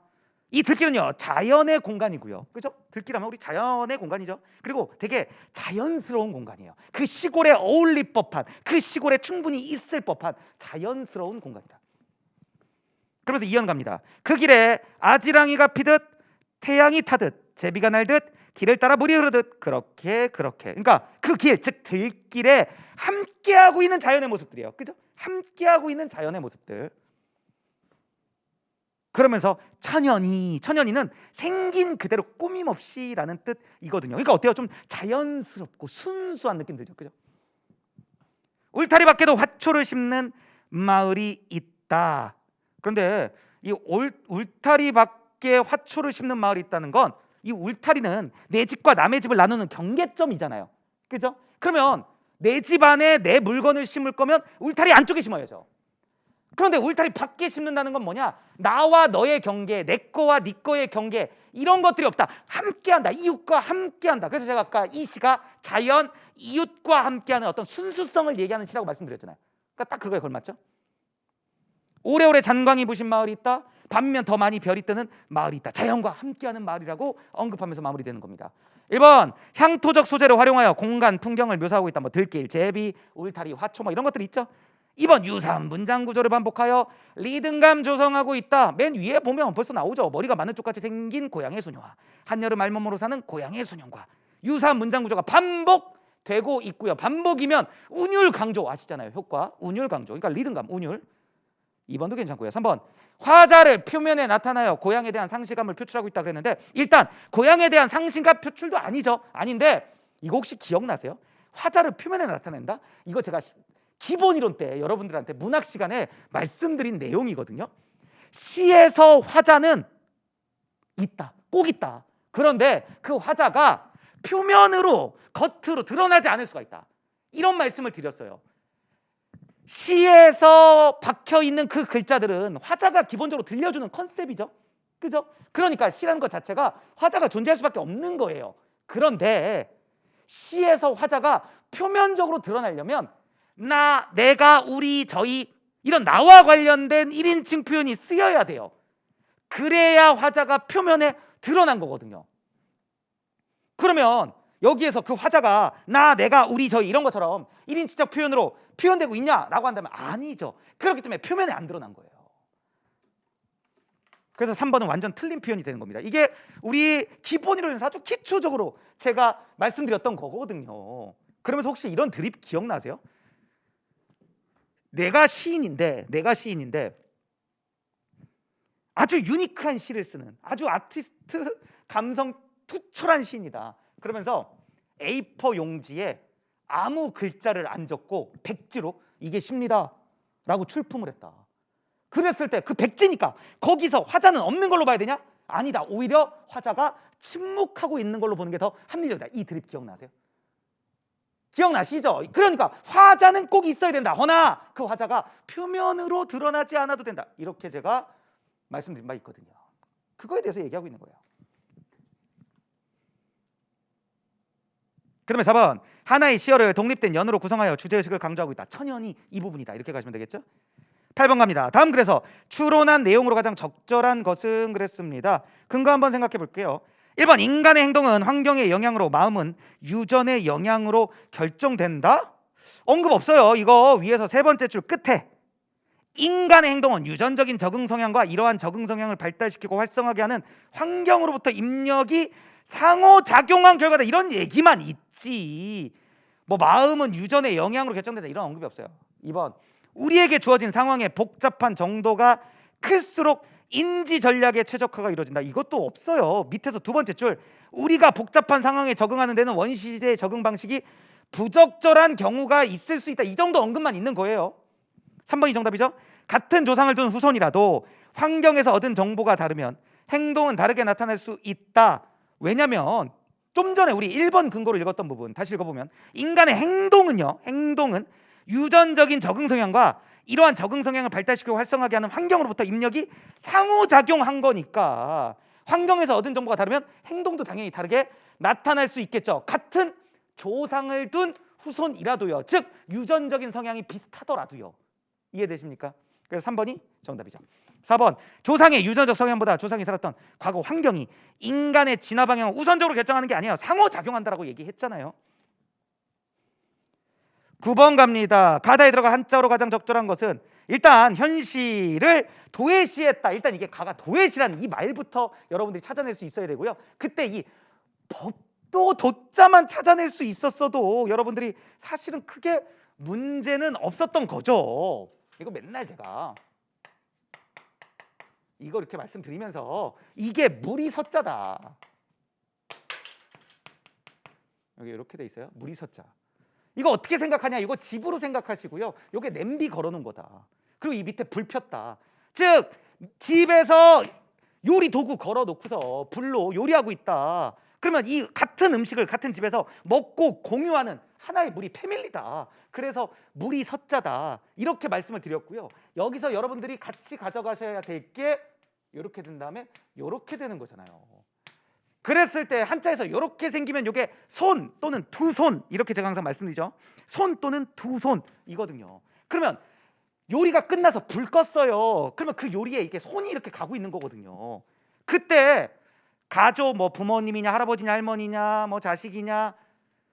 이 들길은요 자연의 공간이고요, 그죠? 들길하면 우리 자연의 공간이죠. 그리고 되게 자연스러운 공간이에요. 그 시골에 어울릴 법한, 그 시골에 충분히 있을 법한 자연스러운 공간이다. 그러면서 이연 갑니다. 그 길에 아지랑이가 피듯 태양이 타듯 제비가 날듯 길을 따라 물이 흐르듯 그렇게 그러니까 그 길, 즉 들길에 함께하고 있는 자연의 모습들이에요, 그죠? 함께하고 있는 자연의 모습들. 그러면서 천연이는 생긴 그대로 꾸밈없이라는 뜻이거든요. 그러니까 어때요? 좀 자연스럽고 순수한 느낌 들죠, 그죠? 울타리 밖에도 화초를 심는 마을이 있다. 그런데 이 울타리 밖에 화초를 심는 마을이 있다는 건, 이 울타리는 내 집과 남의 집을 나누는 경계점이잖아요, 그죠? 그러면 내 집 안에 내 물건을 심을 거면 울타리 안쪽에 심어야죠. 그런데 울타리 밖에 심는다는 건 뭐냐? 나와 너의 경계, 내 거와 네 거의 경계, 이런 것들이 없다. 함께한다. 이웃과 함께한다. 그래서 제가 아까 이 시가 자연, 이웃과 함께하는 어떤 순수성을 얘기하는 시라고 말씀드렸잖아요. 그러니까 딱 그거에 걸맞죠? 오래오래 잔광이 부신 마을이 있다. 밤이면 더 많이 별이 뜨는 마을이 있다. 자연과 함께하는 마을이라고 언급하면서 마무리되는 겁니다. 1번 향토적 소재를 활용하여 공간, 풍경을 묘사하고 있다. 뭐 들길, 제비, 울타리, 화초 뭐 이런 것들이 있죠. 2번 유사한 문장 구조를 반복하여 리듬감 조성하고 있다. 맨 위에 보면 벌써 나오죠. 머리가 마늘 쪽같이 생긴 고향의 소녀와 한여름 알몸으로 사는 고향의 소년과 유사한 문장 구조가 반복되고 있고요. 반복이면 운율 강조 아시잖아요. 효과 운율 강조. 그러니까 리듬감, 운율. 2번도 괜찮고요. 3번 화자를 표면에 나타나여 고향에 대한 상실감을 표출하고 있다 그랬는데, 일단 고향에 대한 상실감 표출도 아니죠. 아닌데 이거 혹시 기억나세요? 화자를 표면에 나타낸다? 이거 제가 기본 이론 때 여러분들한테 문학 시간에 말씀드린 내용이거든요. 시에서 화자는 있다, 꼭 있다. 그런데 그 화자가 표면으로, 겉으로 드러나지 않을 수가 있다. 이런 말씀을 드렸어요. 시에서 박혀 있는 그 글자들은 화자가 기본적으로 들려주는 컨셉이죠, 그죠? 그러니까 시라는 것 자체가 화자가 존재할 수밖에 없는 거예요. 그런데 시에서 화자가 표면적으로 드러나려면 나, 내가, 우리, 저희 이런 나와 관련된 1인칭 표현이 쓰여야 돼요. 그래야 화자가 표면에 드러난 거거든요. 그러면 여기에서 그 화자가 나, 내가, 우리, 저희 이런 것처럼 1인칭적 표현으로 표현되고 있냐라고 한다면 아니죠. 그렇기 때문에 표면에 안 드러난 거예요. 그래서 3번은 완전 틀린 표현이 되는 겁니다. 이게 우리 기본 이론에서 아주 기초적으로 제가 말씀드렸던 거거든요. 그러면서 혹시 이런 드립 기억나세요? 내가 시인인데 아주 유니크한 시를 쓰는 아주 아티스트 감성 투철한 시인이다. 그러면서 A4 용지에 아무 글자를 안 적고 백지로 이게 시입니다 라고 출품을 했다. 그랬을 때 그 백지니까 거기서 화자는 없는 걸로 봐야 되냐? 아니다. 오히려 화자가 침묵하고 있는 걸로 보는 게 더 합리적이다. 이 드립 기억나세요? 기억나시죠? 그러니까 화자는 꼭 있어야 된다. 허나 그 화자가 표면으로 드러나지 않아도 된다. 이렇게 제가 말씀드린 바 있거든요. 그거에 대해서 얘기하고 있는 거예요. 그다음에 4번 하나의 시어를 독립된 연으로 구성하여 주제의식을 강조하고 있다. 천연이 이 부분이다. 이렇게 가시면 되겠죠? 8번 갑니다. 다음 글에서 추론한 내용으로 가장 적절한 것은 그랬습니다. 근거 한번 생각해 볼게요. 1번 인간의 행동은 환경의 영향으로, 마음은 유전의 영향으로 결정된다? 언급 없어요. 이거 위에서 세 번째 줄 끝에 인간의 행동은 유전적인 적응 성향과 이러한 적응 성향을 발달시키고 활성하게 하는 환경으로부터 입력이 상호작용한 결과다. 이런 얘기만 있지. 뭐 마음은 유전의 영향으로 결정된다. 이런 언급이 없어요. 2번 우리에게 주어진 상황의 복잡한 정도가 클수록 인지 전략의 최적화가 이루어진다. 이것도 없어요. 밑에서 두 번째 줄 우리가 복잡한 상황에 적응하는 데는 원시시대의 적응 방식이 부적절한 경우가 있을 수 있다. 이 정도 언급만 있는 거예요. 3번이 정답이죠. 같은 조상을 둔 후손이라도 환경에서 얻은 정보가 다르면 행동은 다르게 나타날 수 있다. 왜냐면 좀 전에 우리 1번 근거로 읽었던 부분 다시 읽어보면 인간의 행동은 유전적인 적응 성향과 이러한 적응 성향을 발달시키고 활성화하게 하는 환경으로부터 입력이 상호작용한 거니까 환경에서 얻은 정보가 다르면 행동도 당연히 다르게 나타날 수 있겠죠. 같은 조상을 둔 후손이라도요. 즉 유전적인 성향이 비슷하더라도요. 이해되십니까? 그래서 3번이 정답이죠. 4번 조상의 유전적 성향보다 조상이 살았던 과거 환경이 인간의 진화 방향을 우선적으로 결정하는 게 아니에요. 상호작용한다라고 얘기했잖아요. 9번 갑니다. 가다에 들어가 한자어로 가장 적절한 것은 일단 현실을 도외시했다. 일단 이게 가가 도외시라는 이 말부터 여러분들이 찾아낼 수 있어야 되고요. 그때 이 법도 도자만 찾아낼 수 있었어도 여러분들이 사실은 크게 문제는 없었던 거죠. 이거 맨날 제가 이거 이렇게 말씀드리면서 이게 물이 서자다. 여기 이렇게 돼 있어요. 물이 서자. 이거 어떻게 생각하냐? 이거 집으로 생각하시고요. 이게 냄비 걸어놓은 거다. 그리고 이 밑에 불 폈다. 즉 집에서 요리 도구 걸어놓고서 불로 요리하고 있다. 그러면 이 같은 음식을 같은 집에서 먹고 공유하는 하나의 물이 패밀리다. 그래서 물이 서자다. 이렇게 말씀을 드렸고요. 여기서 여러분들이 같이 가져가셔야 될 게 이렇게 된 다음에 이렇게 되는 거잖아요. 그랬을 때 한자에서 이렇게 생기면 이게 손 또는 두 손 이렇게 제가 항상 말씀드리죠. 손 또는 두 손이거든요. 그러면 요리가 끝나서 불 껐어요. 그러면 그 요리에 이게 손이 이렇게 가고 있는 거거든요. 그때 가족 뭐 부모님이냐 할아버지냐 할머니냐 뭐 자식이냐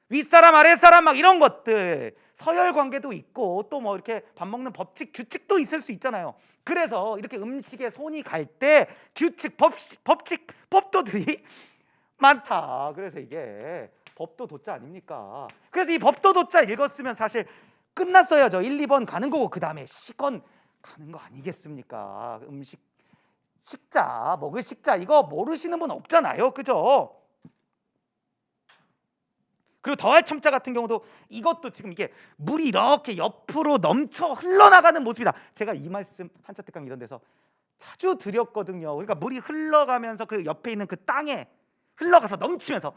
윗사람 아랫사람 막 이런 것들 서열 관계도 있고 또 뭐 이렇게 밥 먹는 법칙 규칙도 있을 수 있잖아요. 그래서 이렇게 음식에 손이 갈 때 규칙 법칙 법도들이 많다. 그래서 이게 법도 도자 아닙니까? 그래서 이 법도 도자 읽었으면 사실 끝났어야죠. 1, 2번 가는 거고 그 다음에 식권 가는 거 아니겠습니까? 음식 식자 먹을 식자 이거 모르시는 분 없잖아요. 그죠? 그리고 더할 첨자 같은 경우도 이것도 지금 이게 물이 이렇게 옆으로 넘쳐 흘러나가는 모습이다. 제가 이 말씀 한자 특강 이런 데서 자주 드렸거든요. 그러니까 물이 흘러가면서 그 옆에 있는 그 땅에 흘러가서 넘치면서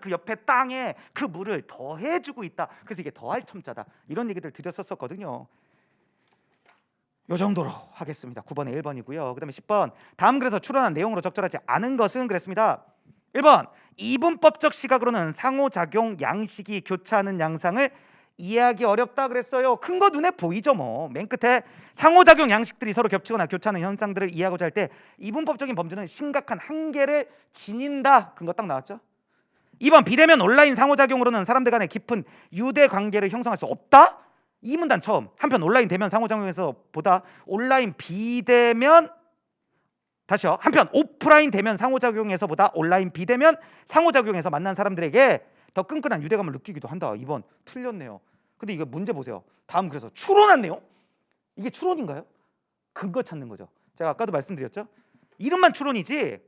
그 옆에 땅에 그 물을 더해주고 있다. 그래서 이게 더할 첨자다. 이런 얘기들 드렸었거든요. 요 정도로 하겠습니다. 9번에 1번이고요. 그 다음에 10번 다음 글에서 추론한 내용으로 적절하지 않은 것은 그랬습니다. 1번 이분법적 시각으로는 상호작용 양식이 교차하는 양상을 이해하기 어렵다 그랬어요. 큰 거 눈에 보이죠 뭐. 맨 끝에 상호작용 양식들이 서로 겹치거나 교차하는 현상들을 이해하고자 할 때 이분법적인 범주는 심각한 한계를 지닌다. 근거 딱 나왔죠. 2번 비대면 온라인 상호작용으로는 사람들 간의 깊은 유대 관계를 형성할 수 없다. 이 문단 처음. 한편 온라인 대면 상호작용에서 보다 온라인 비대면 다시요. 한편 오프라인 대면 상호작용에서보다 온라인 비대면 상호작용에서 만난 사람들에게 더 끈끈한 유대감을 느끼기도 한다. 2번 틀렸네요. 근데 이거 문제 보세요. 다음 그래서 추론한 내용? 이게 추론인가요? 근거 찾는 거죠. 제가 아까도 말씀드렸죠. 이름만 추론이지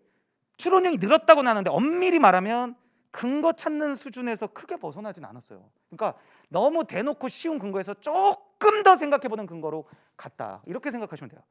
추론형이 늘었다고 나는데 엄밀히 말하면 근거 찾는 수준에서 크게 벗어나진 않았어요. 그러니까 너무 대놓고 쉬운 근거에서 조금 더 생각해보는 근거로 갔다. 이렇게 생각하시면 돼요.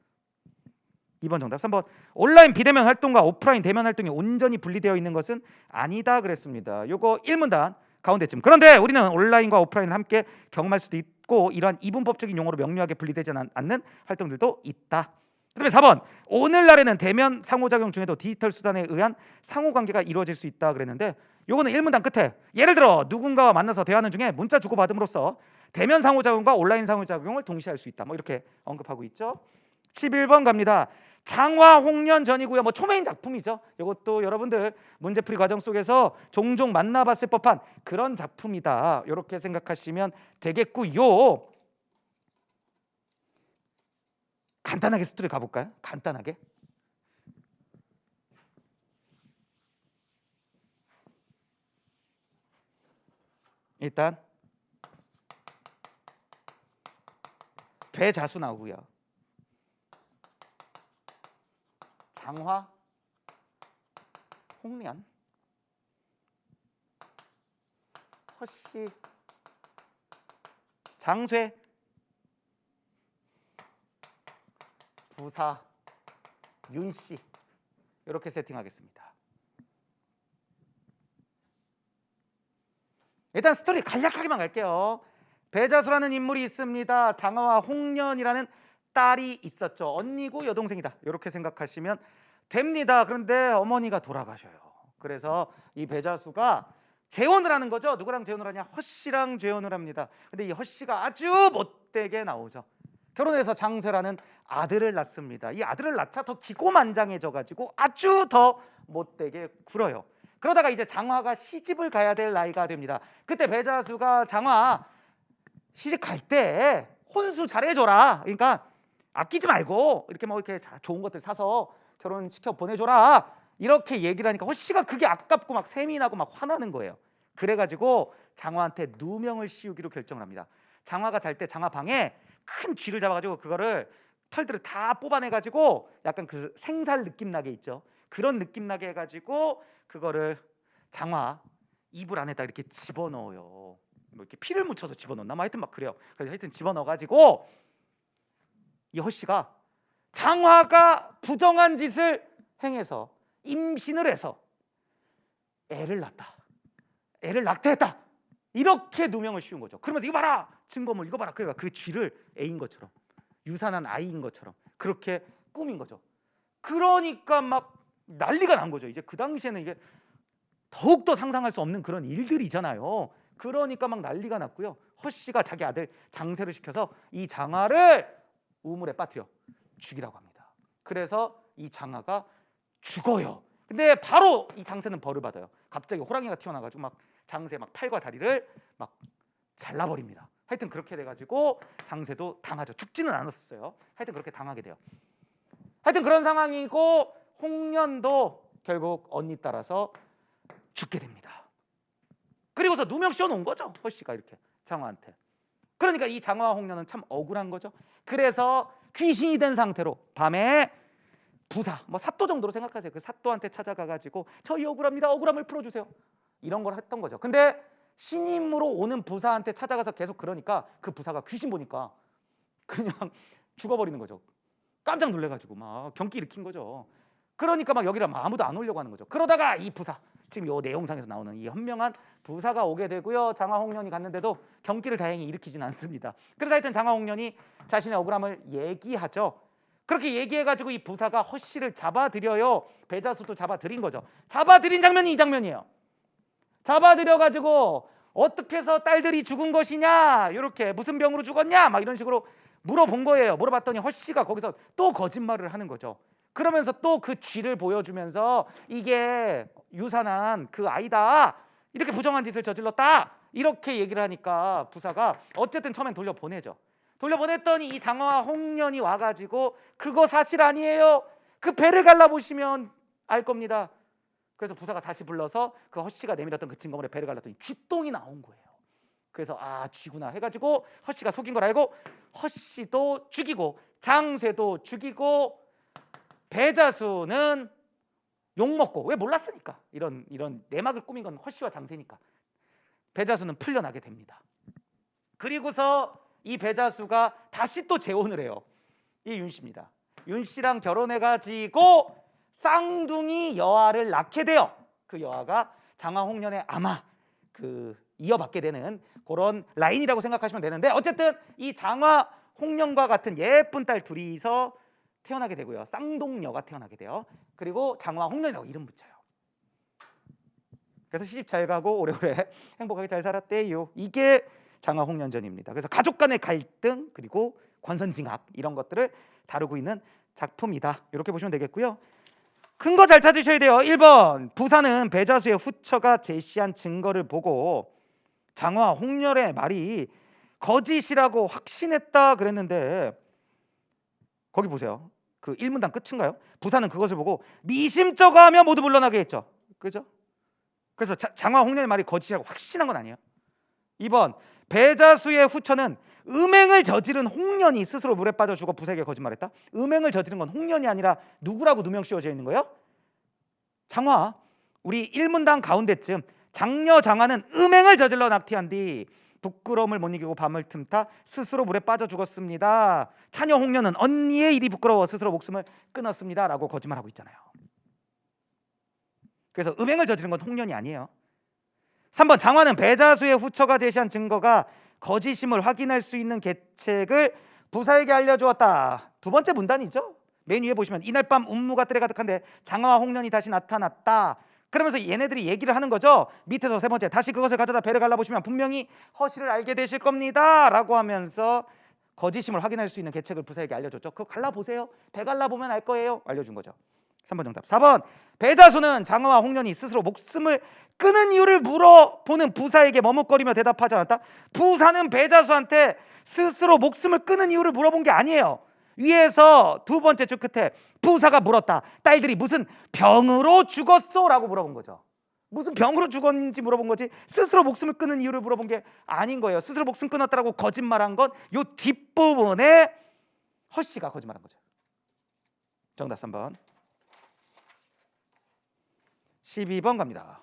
2번 정답. 3번 온라인 비대면 활동과 오프라인 대면 활동이 온전히 분리되어 있는 것은 아니다 그랬습니다. 요거 1문단 가운데쯤. 그런데 우리는 온라인과 오프라인을 함께 경험할 수도 있고 이러한 이분법적인 용어로 명료하게 분리되지 않는 활동들도 있다. 그다음에 4번 오늘날에는 대면 상호작용 중에도 디지털 수단에 의한 상호관계가 이루어질 수 있다 그랬는데 요거는 1문단 끝에 예를 들어 누군가와 만나서 대화하는 중에 문자 주고받음으로써 대면 상호작용과 온라인 상호작용을 동시에 할 수 있다. 뭐 이렇게 언급하고 있죠. 11번 갑니다. 장화 홍련전이고요. 뭐 초메인 작품이죠. 이것도 여러분들 문제풀이 과정 속에서 종종 만나봤을 법한 그런 작품이다. 이렇게 생각하시면 되겠고요. 간단하게 스토리 가볼까요? 간단하게. 일단 배자수 나오고요. 장화, 홍련, 허씨, 장쇠, 부사, 윤씨 이렇게 세팅하겠습니다. 일단 스토리 간략하게만 갈게요. 배자수라는 인물이 있습니다. 장화와 홍련이라는 딸이 있었죠. 언니고 여동생이다. 이렇게 생각하시면 됩니다. 그런데 어머니가 돌아가셔요. 그래서 이 배자수가 재혼을 하는 거죠. 누구랑 재혼을 하냐? 허씨랑 재혼을 합니다. 근데 이 허씨가 아주 못되게 나오죠. 결혼해서 장세라는 아들을 낳습니다. 이 아들을 낳자 더 기고만장해져 가지고 아주 더 못되게 굴어요. 그러다가 이제 장화가 시집을 가야 될 나이가 됩니다. 그때 배자수가 장화 시집 갈 때 혼수 잘해줘라. 그러니까 아끼지 말고 이렇게 뭐 이렇게 좋은 것들 사서 결혼시켜 보내줘라. 이렇게 얘기를 하니까 허씨가 그게 아깝고 막 셈이 나고 막 화나는 거예요. 그래가지고 장화한테 누명을 씌우기로 결정을 합니다. 장화가 잘 때 장화 방에 큰 쥐를 잡아가지고 그거를 털들을 다 뽑아내가지고 약간 그 생살 느낌 나게 있죠. 그런 느낌 나게 해가지고 그거를 장화 이불 안에다 이렇게 집어넣어요. 뭐 이렇게 피를 묻혀서 집어넣나? 뭐 하여튼 막 그래요. 그래서 하여튼 집어넣어가지고 이 허씨가 장화가 부정한 짓을 행해서 임신을 해서 애를 낳았다. 애를 낙태했다. 이렇게 누명을 씌운 거죠. 그러면서 이거 봐라. 증거물 이거 봐라. 그러니까 그 쥐를 애인 것처럼 유산한 아이인 것처럼 그렇게 꾸민 거죠. 그러니까 막 난리가 난 거죠. 이제 그 당시에는 이게 더욱더 상상할 수 없는 그런 일들이잖아요. 그러니까 막 난리가 났고요. 허씨가 자기 아들 장세를 시켜서 이 장화를 우물에 빠뜨려 죽이라고 합니다. 그래서 이 장화가 죽어요. 근데 바로 이 장세는 벌을 받아요. 갑자기 호랑이가 튀어나와가지고 막 장세 막 팔과 다리를 막 잘라버립니다. 하여튼 그렇게 돼가지고 장세도 당하죠. 죽지는 않았어요. 하여튼 그렇게 당하게 돼요. 하여튼 그런 상황이고 홍련도 결국 언니 따라서 죽게 됩니다. 그리고서 누명 씌워놓은 거죠. 허씨가 이렇게 장화한테. 그러니까 이 장화와 홍련은 참 억울한 거죠. 그래서 귀신이 된 상태로 밤에 부사, 뭐 사또 정도로 생각하세요. 그 사또한테 찾아가가지고 저희 억울합니다. 억울함을 풀어주세요. 이런 걸 했던 거죠. 근데 신임으로 오는 부사한테 찾아가서 계속 그러니까 그 부사가 귀신 보니까 그냥 죽어버리는 거죠. 깜짝 놀래가지고 막 경기 일으킨 거죠. 그러니까 막 여기를 아무도 안 오려고 하는 거죠. 그러다가 이 부사, 지금 요 내용상에서 나오는 이 현명한 부사가 오게 되고요. 장화홍련이 갔는데도 경기를 다행히 일으키진 않습니다. 그래서 하여튼 장화홍련이 자신의 억울함을 얘기하죠. 그렇게 얘기해가지고 이 부사가 허씨를 잡아들여요. 배자수도 잡아들인 거죠. 잡아들인 장면이 이 장면이에요. 잡아들여가지고 어떻게 해서 딸들이 죽은 것이냐, 이렇게 무슨 병으로 죽었냐, 막 이런 식으로 물어본 거예요. 물어봤더니 허씨가 거기서 또 거짓말을 하는 거죠. 그러면서 또 그 쥐를 보여주면서 이게 유산한 그 아이다, 이렇게 부정한 짓을 저질렀다, 이렇게 얘기를 하니까 부사가 어쨌든 처음엔 돌려보내죠. 돌려보냈더니 이 장화와 홍련이 와가지고 그거 사실 아니에요. 그 배를 갈라보시면 알 겁니다. 그래서 부사가 다시 불러서 그 허씨가 내밀었던 그 증거물에 배를 갈랐더니 쥐똥이 나온 거예요. 그래서 아, 쥐구나 해가지고 허씨가 속인 걸 알고 허씨도 죽이고 장세도 죽이고 배자수는 욕먹고, 왜 몰랐으니까, 이런 내막을 꾸민 건 허씨와 장세니까 배자수는 풀려나게 됩니다. 그리고서 이 배자수가 다시 또 재혼을 해요. 이 윤씨입니다. 윤씨랑 결혼해가지고 쌍둥이 여아를 낳게 돼요. 그 여아가 장화홍련의 아마 그 이어받게 되는 그런 라인이라고 생각하시면 되는데, 어쨌든 이 장화홍련과 같은 예쁜 딸 둘이서 태어나게 되고요. 쌍동여가 태어나게 돼요. 그리고 장화홍련이라고 이름 붙여요. 그래서 시집 잘 가고 오래오래 행복하게 잘 살았대요. 이게 장화홍련전입니다. 그래서 가족 간의 갈등 그리고 권선징악 이런 것들을 다루고 있는 작품이다. 이렇게 보시면 되겠고요. 큰 거 잘 찾으셔야 돼요. 1번 부사는 배자수의 후처가 제시한 증거를 보고 장화홍련의 말이 거짓이라고 확신했다 그랬는데, 거기 보세요. 그 1문단 끝인가요? 부사는 그것을 보고 미심쩍어하며 모두 물러나게 했죠. 그죠? 그래서 장화홍련의 말이 거짓이라고 확신한 건 아니에요. 2번 배자수의 후처는 음행을 저지른 홍련이 스스로 물에 빠져 죽어 부사에게 거짓말했다. 음행을 저지른 건 홍련이 아니라 누구라고 누명 씌워져 있는 거예요? 장화. 우리 1문단 가운데쯤 장녀 장화는 음행을 저질러 낙태한 뒤 부끄러움을 못 이기고 밤을 틈타 스스로 물에 빠져 죽었습니다. 차녀 홍련은 언니의 일이 부끄러워 스스로 목숨을 끊었습니다 라고 거짓말하고 있잖아요. 그래서 음행을 저지른 건 홍련이 아니에요. 3번 장화는 배자수의 후처가 제시한 증거가 거짓임을 확인할 수 있는 계책을 부사에게 알려주었다. 두 번째 문단이죠. 맨 위에 보시면 이날 밤 운무가 뜰에 가득한데 장어와 홍련이 다시 나타났다. 그러면서 얘네들이 얘기를 하는 거죠. 밑에서 세 번째, 다시 그것을 가져다 배를 갈라보시면 분명히 허실을 알게 되실 겁니다 라고 하면서 거짓임을 확인할 수 있는 계책을 부사에게 알려줬죠. 그거 갈라보세요. 배 갈라보면 알 거예요. 알려준 거죠. 3번 정답. 4번, 배자수는 장어와 홍련이 스스로 목숨을 끊은 이유를 물어보는 부사에게 머뭇거리며 대답하지 않았다. 부사는 배자수한테 스스로 목숨을 끊은 이유를 물어본 게 아니에요. 위에서 두 번째 줄 끝에 부사가 물었다. 딸들이 무슨 병으로 죽었어? 라고 물어본 거죠. 무슨 병으로 죽었는지 물어본 거지 스스로 목숨을 끊은 이유를 물어본 게 아닌 거예요. 스스로 목숨 끊었다라고 거짓말한 건 요 뒷부분에 허씨가 거짓말한 거죠. 정답 3번. 12번 갑니다.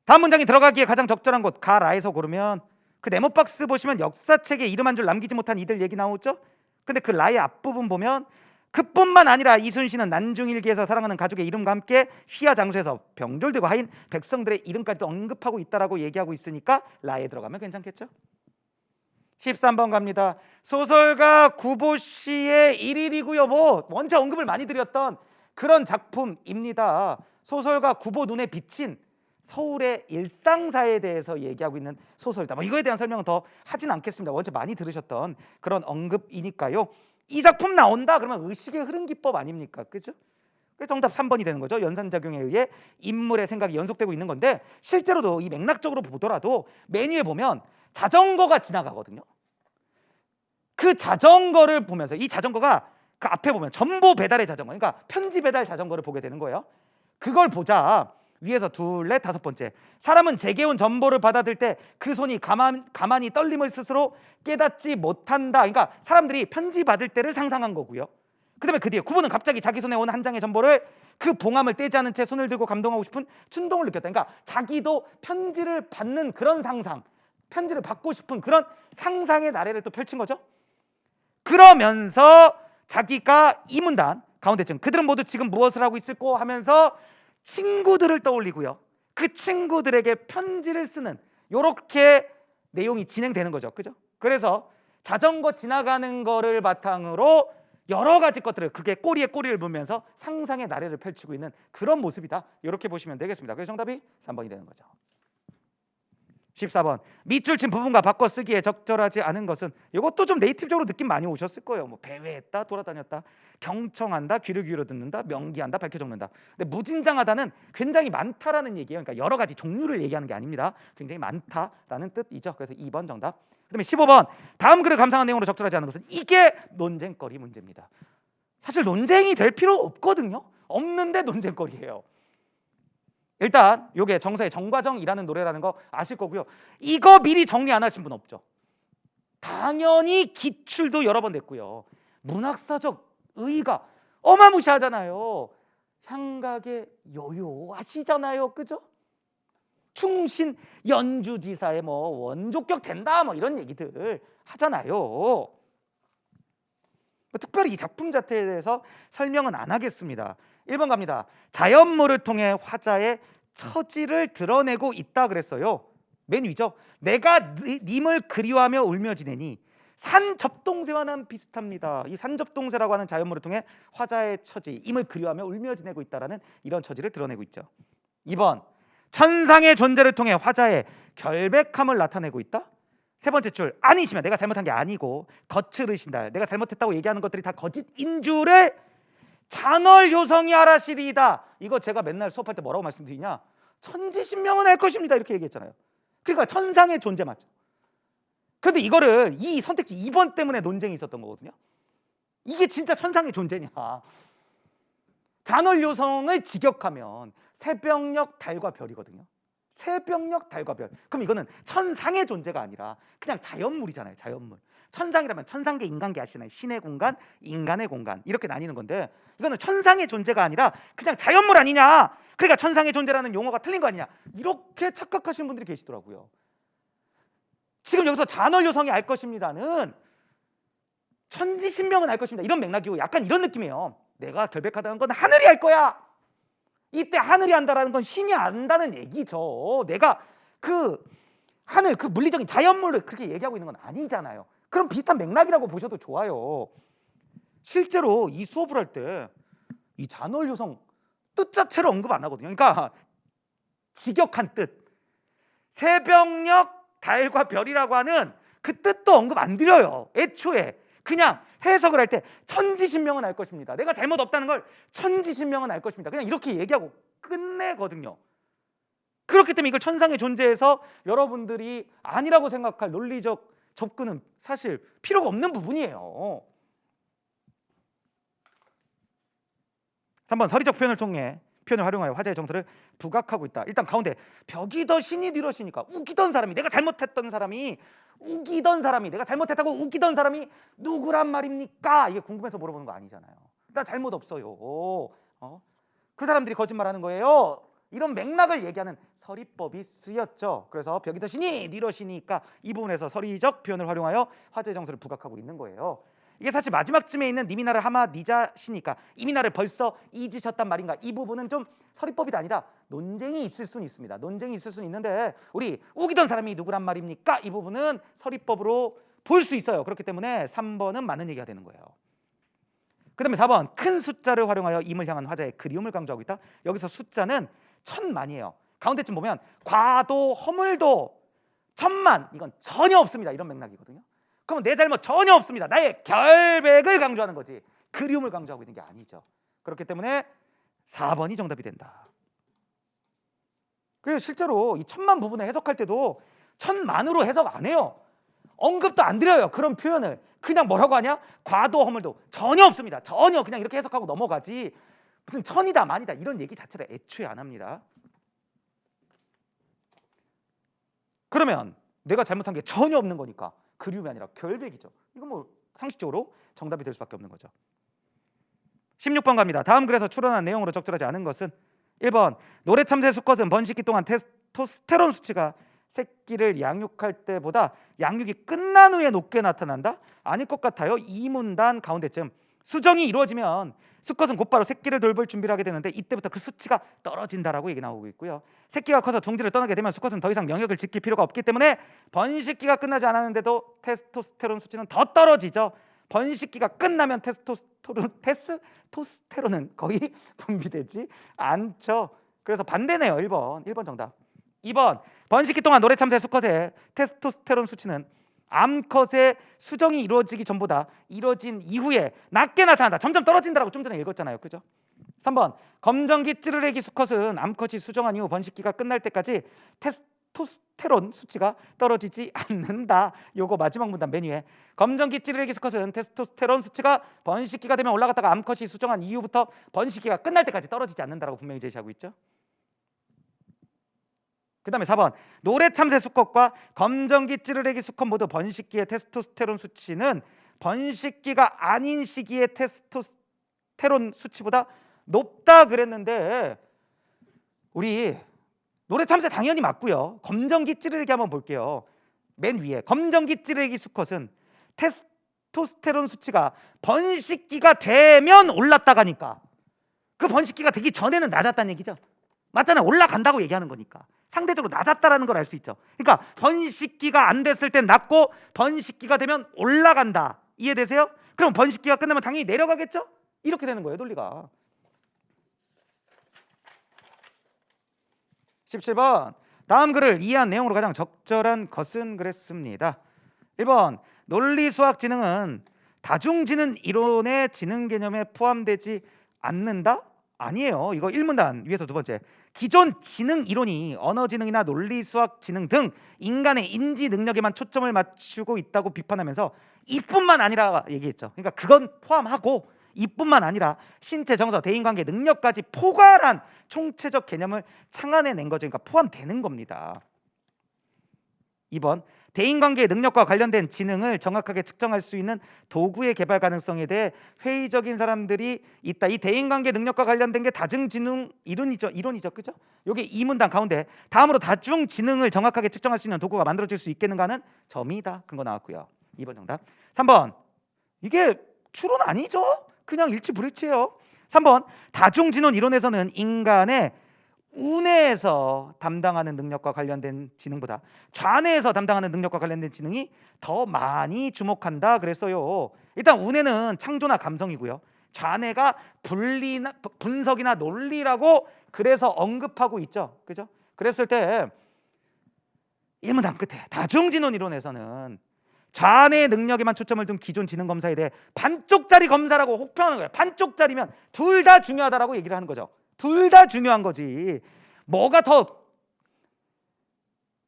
다음 문장이 들어가기에 가장 적절한 곳 가라에서 고르면 그 네모박스 보시면 역사책에 이름 한 줄 남기지 못한 이들 얘기 나오죠. 근데 그 라의 앞부분 보면 그뿐만 아니라 이순신은 난중일기에서 사랑하는 가족의 이름과 함께 휘하 장소에서 병졸들과 하인 백성들의 이름까지도 언급하고 있다라고 얘기하고 있으니까 라에 들어가면 괜찮겠죠. 13번 갑니다. 소설가 구보씨의 일일이고요. 뭐 원체 언급을 많이 드렸던 그런 작품입니다. 소설가 구보 눈에 비친 서울의 일상사에 대해서 얘기하고 있는 소설이다. 뭐 이거에 대한 설명은 더 하진 않겠습니다. 원체 많이 들으셨던 그런 언급이니까요. 이 작품 나온다 그러면 의식의 흐름 기법 아닙니까? 그죠? 그래서 정답 3번이 되는 거죠. 연산작용에 의해 인물의 생각이 연속되고 있는 건데 실제로도 이 맥락적으로 보더라도 맨 위에 보면 자전거가 지나가거든요. 그 자전거를 보면서 이 자전거가 그 앞에 보면 전보 배달의 자전거, 그러니까 편지 배달 자전거를 보게 되는 거예요. 그걸 보자 위에서 둘, 넷, 다섯 번째, 사람은 제게 온 전보를 받아들 때 그 손이 가만히 떨림을 스스로 깨닫지 못한다. 그러니까 사람들이 편지 받을 때를 상상한 거고요. 그 다음에 그 뒤에 구보는 갑자기 자기 손에 온 한 장의 전보를 그 봉함을 떼지 않은 채 손을 들고 감동하고 싶은 충동을 느꼈다. 그러니까 자기도 편지를 받는 그런 상상, 편지를 받고 싶은 그런 상상의 나래를 또 펼친 거죠. 그러면서 자기가 이 문단 가운데쯤 그들은 모두 지금 무엇을 하고 있을꼬 하면서 친구들을 떠올리고요. 그 친구들에게 편지를 쓰는 요렇게 내용이 진행되는 거죠. 그죠? 그래서 자전거 지나가는 거를 바탕으로 여러 가지 것들을 그게 꼬리에 꼬리를 물면서 상상의 나래를 펼치고 있는 그런 모습이다. 이렇게 보시면 되겠습니다. 그래서 정답이 3번이 되는 거죠. 14번, 밑줄 친 부분과 바꿔 쓰기에 적절하지 않은 것은 이것도 좀 네이티브적으로 느낌 많이 오셨을 거예요. 뭐 배회했다, 돌아다녔다, 경청한다, 귀를 기울여 듣는다, 명기한다, 밝혀 적는다. 근데 무진장하다는 굉장히 많다라는 얘기예요. 그러니까 여러 가지 종류를 얘기하는 게 아닙니다. 굉장히 많다라는 뜻이죠. 그래서 2번 정답. 그다음에 15번, 다음 글을 감상한 내용으로 적절하지 않은 것은 이게 논쟁거리 문제입니다. 사실 논쟁이 될 필요 없거든요. 없는데 논쟁거리예요. 일단 요게 정서의 정과정이라는 노래라는 거 아실 거고요. 이거 미리 정리 안 하신 분 없죠? 당연히 기출도 여러 번 냈고요. 문학사적 의의가 어마무시하잖아요. 향각의 요요하시잖아요. 그죠? 충신 연주지사의 뭐 원조격 된다 뭐 이런 얘기들 하잖아요. 특별히 이 작품 자체에 대해서 설명은 안 하겠습니다. 1번 갑니다. 자연물을 통해 화자의 처지를 드러내고 있다 그랬어요. 맨 위죠. 내가 님을 그리워하며 울며 지내니 산접동새와는 비슷합니다. 이 산접동새라고 하는 자연물을 통해 화자의 처지, 임을 그리워하며 울며 지내고 있다라는 이런 처지를 드러내고 있죠. 2번, 천상의 존재를 통해 화자의 결백함을 나타내고 있다. 세 번째 줄, 아니시면 내가 잘못한 게 아니고 거칠으신다. 내가 잘못했다고 얘기하는 것들이 다 거짓인 줄을 잔얼효성이 알아시리이다. 이거 제가 맨날 수업할 때 뭐라고 말씀드리냐? 천지신명은 알 것입니다. 이렇게 얘기했잖아요. 그러니까 천상의 존재 맞죠? 그런데 이거를 이 선택지 2번 때문에 논쟁이 있었던 거거든요. 이게 진짜 천상의 존재냐? 잔얼효성을 직역하면 새벽녘 달과 별이거든요. 새벽녘 달과 별. 그럼 이거는 천상의 존재가 아니라 그냥 자연물이잖아요. 자연물. 천상이라면 천상계 인간계 아시나요? 신의 공간, 인간의 공간 이렇게 나뉘는 건데 이거는 천상의 존재가 아니라 그냥 자연물 아니냐? 그러니까 천상의 존재라는 용어가 틀린 거 아니냐? 이렇게 착각하시는 분들이 계시더라고요. 지금 여기서 잔얼효성이 알 것입니다는 천지신명은 알 것입니다. 이런 맥락이고 약간 이런 느낌이에요. 내가 결백하다는 건 하늘이 알 거야. 이때 하늘이 안다라는 건 신이 안다는 얘기죠. 내가 그 하늘, 그 물리적인 자연물을 그렇게 얘기하고 있는 건 아니잖아요. 그럼 비슷한 맥락이라고 보셔도 좋아요. 실제로 이 수업을 할 때 이 잔월효성 뜻 자체를 언급 안 하거든요. 그러니까 직역한 뜻, 새벽녘 달과 별이라고 하는 그 뜻도 언급 안 드려요. 애초에 그냥 해석을 할 때 천지신명은 알 것입니다. 내가 잘못 없다는 걸 천지신명은 알 것입니다. 그냥 이렇게 얘기하고 끝내거든요. 그렇기 때문에 이걸 천상의 존재에서 여러분들이 아니라고 생각할 논리적 접근은 사실 필요가 없는 부분이에요. 3번 서리적 표현을 통해 표현을 활용하여 화자의 정서를 부각하고 있다. 일단 가운데 벽이 더 신이 뒤러시니까 우기던 사람이, 내가 잘못했던 사람이, 우기던 사람이, 내가 잘못했다고 우기던 사람이 누구란 말입니까? 이게 궁금해서 물어보는 거 아니잖아요. 나 잘못 없어요. 그 사람들이 거짓말하는 거예요. 이런 맥락을 얘기하는 서리법이 쓰였죠. 그래서 벽이 더 신이 뒤러시니까 이 부분에서 서리적 표현을 활용하여 화자의 정서를 부각하고 있는 거예요. 이게 사실 마지막쯤에 있는 니미나를 하마 니자시니까 이미나를 벌써 잊으셨단 말인가, 이 부분은 좀 서리법이 아니라 논쟁이 있을 수는 있습니다. 논쟁이 있을 수는 있는데 우리 우기던 사람이 누구란 말입니까? 이 부분은 서리법으로 볼 수 있어요. 그렇기 때문에 3번은 맞는 얘기가 되는 거예요. 그 다음에 4번 큰 숫자를 활용하여 임을 향한 화자의 그리움을 강조하고 있다. 여기서 숫자는 천만이에요. 가운데쯤 보면 과도 허물도 천만, 이건 전혀 없습니다. 이런 맥락이거든요. 그럼 내 잘못 전혀 없습니다. 나의 결백을 강조하는 거지 그리움을 강조하고 있는 게 아니죠. 그렇기 때문에 4번이 정답이 된다. 그래서 실제로 이 천만 부분을 해석할 때도 천만으로 해석 안 해요. 언급도 안 드려요. 그런 표현을 그냥 뭐라고 하냐? 과도 허물도 전혀 없습니다. 전혀 그냥 이렇게 해석하고 넘어가지 무슨 천이다 만이다 이런 얘기 자체를 애초에 안 합니다. 그러면 내가 잘못한 게 전혀 없는 거니까 그리움이 아니라 결백이죠. 이건 뭐 상식적으로 정답이 될 수밖에 없는 거죠. 16번 갑니다. 다음 글에서 추론한 내용으로 적절하지 않은 것은 1번 노래 참새 수컷은 번식기 동안 테스토스테론 수치가 새끼를 양육할 때보다 양육이 끝난 후에 높게 나타난다? 아닐 것 같아요. 이 문단 가운데쯤 수정이 이루어지면 수컷은 곧바로 새끼를 돌볼 준비를 하게 되는데 이때부터 그 수치가 떨어진다라고 얘기 나오고 있고요. 새끼가 커서 둥지를 떠나게 되면 수컷은 더 이상 영역을 지킬 필요가 없기 때문에 번식기가 끝나지 않았는데도 테스토스테론 수치는 더 떨어지죠. 번식기가 끝나면 테스토스테론은 거의 분비되지 않죠. 그래서 반대네요. 1번 정답. 2번 번식기 동안 노래 참새 수컷의 테스토스테론 수치는 암컷의 수정이 이루어지기 전보다 이루어진 이후에 낮게 나타난다. 점점 떨어진다라고 좀 전에 읽었잖아요. 그죠? 3번 검정기 찌르레기 수컷은 암컷이 수정한 이후 번식기가 끝날 때까지 테스토스테론 수치가 떨어지지 않는다. 요거 마지막 문단 맨 위에 검정기 찌르레기 수컷은 테스토스테론 수치가 번식기가 되면 올라갔다가 암컷이 수정한 이후부터 번식기가 끝날 때까지 떨어지지 않는다라고 분명히 제시하고 있죠. 그 다음에 4번 노래 참새 수컷과 검정기 찌르레기 수컷 모두 번식기의 테스토스테론 수치는 번식기가 아닌 시기의 테스토스테론 수치보다 높다 그랬는데 우리 노래 참새 당연히 맞고요. 검정기 찌르레기 한번 볼게요. 맨 위에 검정기 찌르레기 수컷은 테스토스테론 수치가 번식기가 되면 올랐다가니까 그 번식기가 되기 전에는 낮았다는 얘기죠. 맞잖아요. 올라간다고 얘기하는 거니까 상대적으로 낮았다라는 걸 알 수 있죠. 그러니까 번식기가 안 됐을 땐 낮고 번식기가 되면 올라간다. 이해되세요? 그럼 번식기가 끝나면 당연히 내려가겠죠? 이렇게 되는 거예요. 논리가. 17번 다음 글을 이해한 내용으로 가장 적절한 것은 그랬습니다. 1번 논리수학지능은 다중지능 이론의 지능 개념에 포함되지 않는다? 아니에요. 이거 1문단 위에서 두 번째 기존 지능 이론이 언어지능이나 논리수학지능 등 인간의 인지 능력에만 초점을 맞추고 있다고 비판하면서 이뿐만 아니라 얘기했죠. 그러니까 그건 포함하고 이뿐만 아니라 신체, 정서, 대인관계, 능력까지 포괄한 총체적 개념을 창안해낸 거죠. 그러니까 포함되는 겁니다. 2번 대인관계의 능력과 관련된 지능을 정확하게 측정할 수 있는 도구의 개발 가능성에 대해 회의적인 사람들이 있다. 이 대인관계 능력과 관련된 게 다중지능 이론이죠. 그죠? 요게 이 문단 가운데 다음으로 다중지능을 정확하게 측정할 수 있는 도구가 만들어질 수 있겠는가는 점이다. 근거 나왔고요. 2번 정답. 3번 이게 추론 아니죠? 그냥 일치불일치예요. 3번 다중지능 이론에서는 인간의 우내에서 담당하는 능력과 관련된 지능보다 좌뇌에서 담당하는 능력과 관련된 지능이 더 많이 주목한다 그랬어요. 일단 우뇌는 창조나 감성이고요. 좌뇌가 분석이나 논리라고 그래서 언급하고 있죠. 그죠? 그랬을 때 일문단 끝에 다중지능 이론에서는 좌뇌 능력에만 초점을 둔 기존 지능 검사에 대해 반쪽짜리 검사라고 혹평하는 거예요. 반쪽짜리면 둘 다 중요하다라고 얘기를 하는 거죠. 둘 다 중요한 거지. 뭐가 더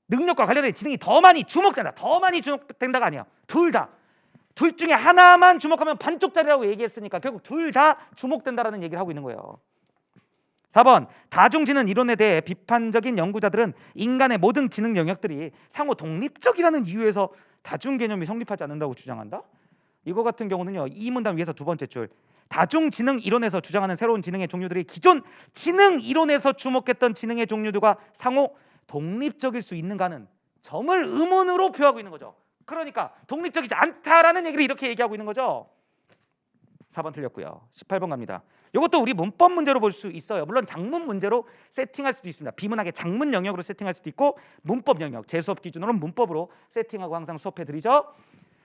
능력과 관련된 지능이 더 많이 주목된다, 더 많이 주목된다가 아니야. 둘 다. 둘 중에 하나만 주목하면 반쪽짜리라고 얘기했으니까 결국 둘 다 주목된다라는 얘기를 하고 있는 거예요. 4번 다중지능 이론에 대해 비판적인 연구자들은 인간의 모든 지능 영역들이 상호 독립적이라는 이유에서 다중 개념이 성립하지 않는다고 주장한다. 이거 같은 경우는요, 이 문단 위에서 두 번째 줄 다중지능 이론에서 주장하는 새로운 지능의 종류들이 기존 지능 이론에서 주목했던 지능의 종류들과 상호 독립적일 수 있는가는 점을 의문으로 표하고 있는 거죠. 그러니까 독립적이지 않다라는 얘기를 이렇게 얘기하고 있는 거죠. 4번 틀렸고요. 18번 갑니다. 이것도 우리 문법 문제로 볼 수 있어요. 물론 장문 문제로 세팅할 수도 있습니다. 비문학의 장문 영역으로 세팅할 수도 있고 문법 영역, 제 수업 기준으로는 문법으로 세팅하고 항상 수업해 드리죠.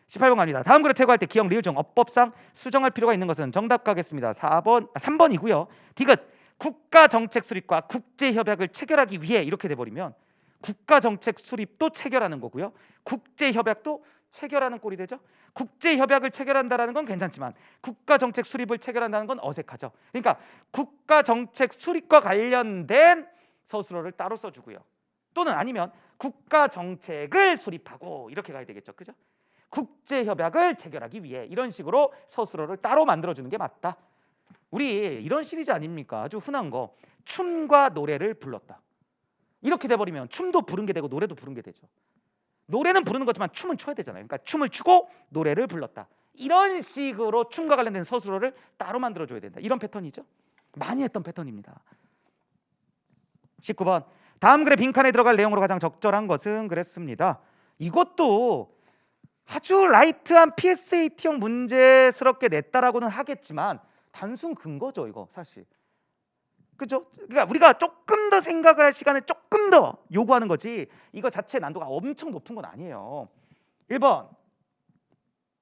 18번 갑니다. 다음 글을 퇴거할 때 기억, 리을 중 어법상 수정할 필요가 있는 것은 정답 가겠습니다. 3번이고요. 디귿 국가 정책 수립과 국제 협약을 체결하기 위해 이렇게 돼 버리면 국가 정책 수립도 체결하는 거고요. 국제 협약도 체결하는 꼴이 되죠. 국제 협약을 체결한다라는 건 괜찮지만 국가 정책 수립을 체결한다는 건 어색하죠. 그러니까 국가 정책 수립과 관련된 서술어를 따로 써주고요. 또는 아니면 국가 정책을 수립하고 이렇게 가야 되겠죠. 그죠? 국제 협약을 체결하기 위해 이런 식으로 서술어를 따로 만들어주는 게 맞다. 우리 이런 시리즈 아닙니까? 아주 흔한 거. 춤과 노래를 불렀다. 이렇게 돼버리면 춤도 부른 게 되고 노래도 부른 게 되죠. 노래는 부르는 거지만 춤은 춰야 되잖아요. 그러니까 춤을 추고 노래를 불렀다. 이런 식으로 춤과 관련된 서술어를 따로 만들어줘야 된다. 이런 패턴이죠. 많이 했던 패턴입니다. 19번 다음 글의 빈칸에 들어갈 내용으로 가장 적절한 것은 그랬습니다. 이것도 아주 라이트한 PSAT형 문제스럽게 냈다라고는 하겠지만 단순 근거죠. 이거 사실. 그죠? 그러니까 우리가 조금 더 생각을 할 시간을 조금 더 요구하는 거지 이거 자체 난도가 엄청 높은 건 아니에요. 1번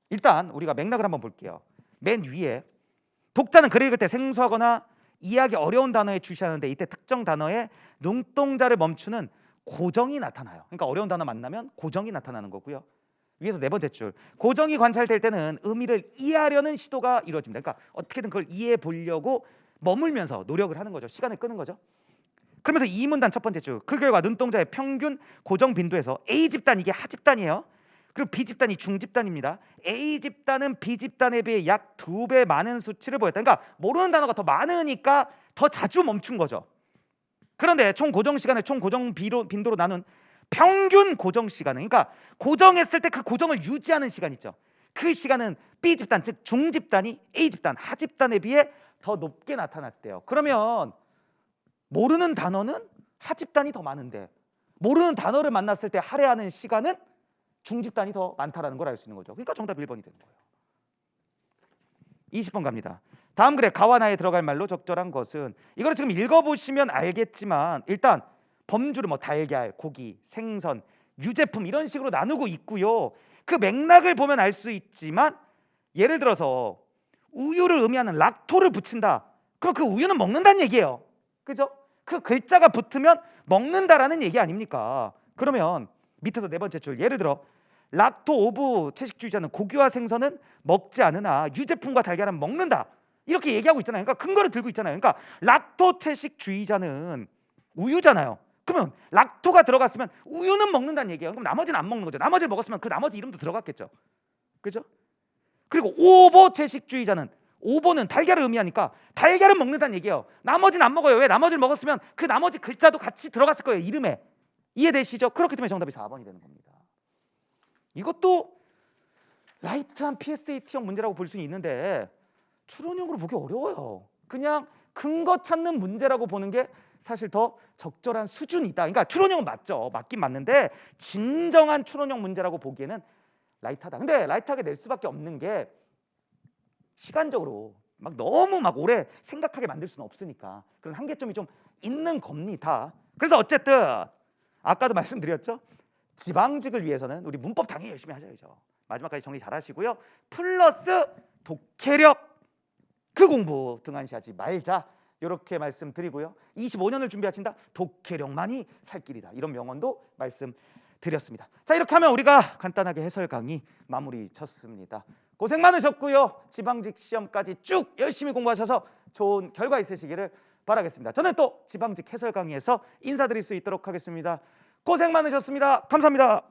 일단 우리가 맥락을 한번 볼게요. 맨 위에 독자는 글을 읽을 때 생소하거나 이해하기 어려운 단어에 주시하는데 이때 특정 단어에 눈동자를 멈추는 고정이 나타나요. 그러니까 어려운 단어 만나면 고정이 나타나는 거고요. 위에서 네 번째 줄 고정이 관찰될 때는 의미를 이해하려는 시도가 이루어집니다. 그러니까 어떻게든 그걸 이해해 보려고 머물면서 노력을 하는 거죠. 시간을 끄는 거죠. 그러면서 이 문단 첫 번째 줄 그 결과 눈동자의 평균 고정 빈도에서 A집단 이게 하집단이에요. 그리고 B집단이 중집단입니다. A집단은 B집단에 비해 약 2배 많은 수치를 보였다. 그러니까 모르는 단어가 더 많으니까 더 자주 멈춘 거죠. 그런데 총 고정 시간을 총 고정 빈도로 나눈 평균 고정 시간은 그러니까 고정했을 때 그 고정을 유지하는 시간 있죠. 그 시간은 B집단 즉 중집단이 A집단 하집단에 비해 더 높게 나타났대요. 그러면 모르는 단어는 하집단이 더 많은데 모르는 단어를 만났을 때 할애하는 시간은 중집단이 더 많다라는 걸 알 수 있는 거죠. 그러니까 정답 1번이 되는 거예요. 20번 갑니다. 다음 글에 가와 나에 들어갈 말로 적절한 것은 이걸 지금 읽어보시면 알겠지만 일단 범주를 뭐 달걀, 고기, 생선, 유제품 이런 식으로 나누고 있고요. 그 맥락을 보면 알 수 있지만 예를 들어서 우유를 의미하는 락토를 붙인다. 그럼 그 우유는 먹는다는 얘기예요. 그죠? 그 글자가 붙으면 먹는다라는 얘기 아닙니까? 그러면 밑에서 네 번째 줄 예를 들어 락토 오브 채식주의자는 고기와 생선은 먹지 않으나 유제품과 달걀은 먹는다. 이렇게 얘기하고 있잖아요. 그러니까 근거를 들고 있잖아요. 그러니까 락토 채식주의자는 우유잖아요. 그러면 락토가 들어갔으면 우유는 먹는다는 얘기예요. 그럼 나머지는 안 먹는 거죠. 나머지를 먹었으면 그 나머지 이름도 들어갔겠죠. 그죠? 그리고 오보 채식주의자는 오보는 달걀을 의미하니까 달걀은 먹는다는 얘기예요. 나머지는 안 먹어요. 왜? 나머지를 먹었으면 그 나머지 글자도 같이 들어갔을 거예요. 이름에. 이해되시죠? 그렇기 때문에 정답이 4번이 되는 겁니다. 이것도 라이트한 PSAT형 문제라고 볼 수는 있는데 추론형으로 보기 어려워요. 그냥 근거 찾는 문제라고 보는 게 사실 더 적절한 수준이 있다. 그러니까 추론형은 맞죠. 맞긴 맞는데 진정한 추론형 문제라고 보기에는 라이트하다. 근데 라이트하게 낼 수밖에 없는 게 시간적으로 막 너무 막 오래 생각하게 만들 수는 없으니까 그런 한계점이 좀 있는 겁니다. 그래서 어쨌든 아까도 말씀드렸죠. 지방직을 위해서는 우리 문법 당연히 열심히 하셔야죠. 마지막까지 정리 잘 하시고요. 플러스 독해력 그 공부 등한시하지 말자. 이렇게 말씀드리고요. 25년을 준비하신다. 독해력만이 살 길이다. 이런 명언도 말씀드렸습니다. 자, 이렇게 하면 우리가 간단하게 해설 강의 마무리 쳤습니다. 고생 많으셨고요. 지방직 시험까지 쭉 열심히 공부하셔서 좋은 결과 있으시기를 바라겠습니다. 저는 또 지방직 해설 강의에서 인사드릴 수 있도록 하겠습니다. 고생 많으셨습니다. 감사합니다.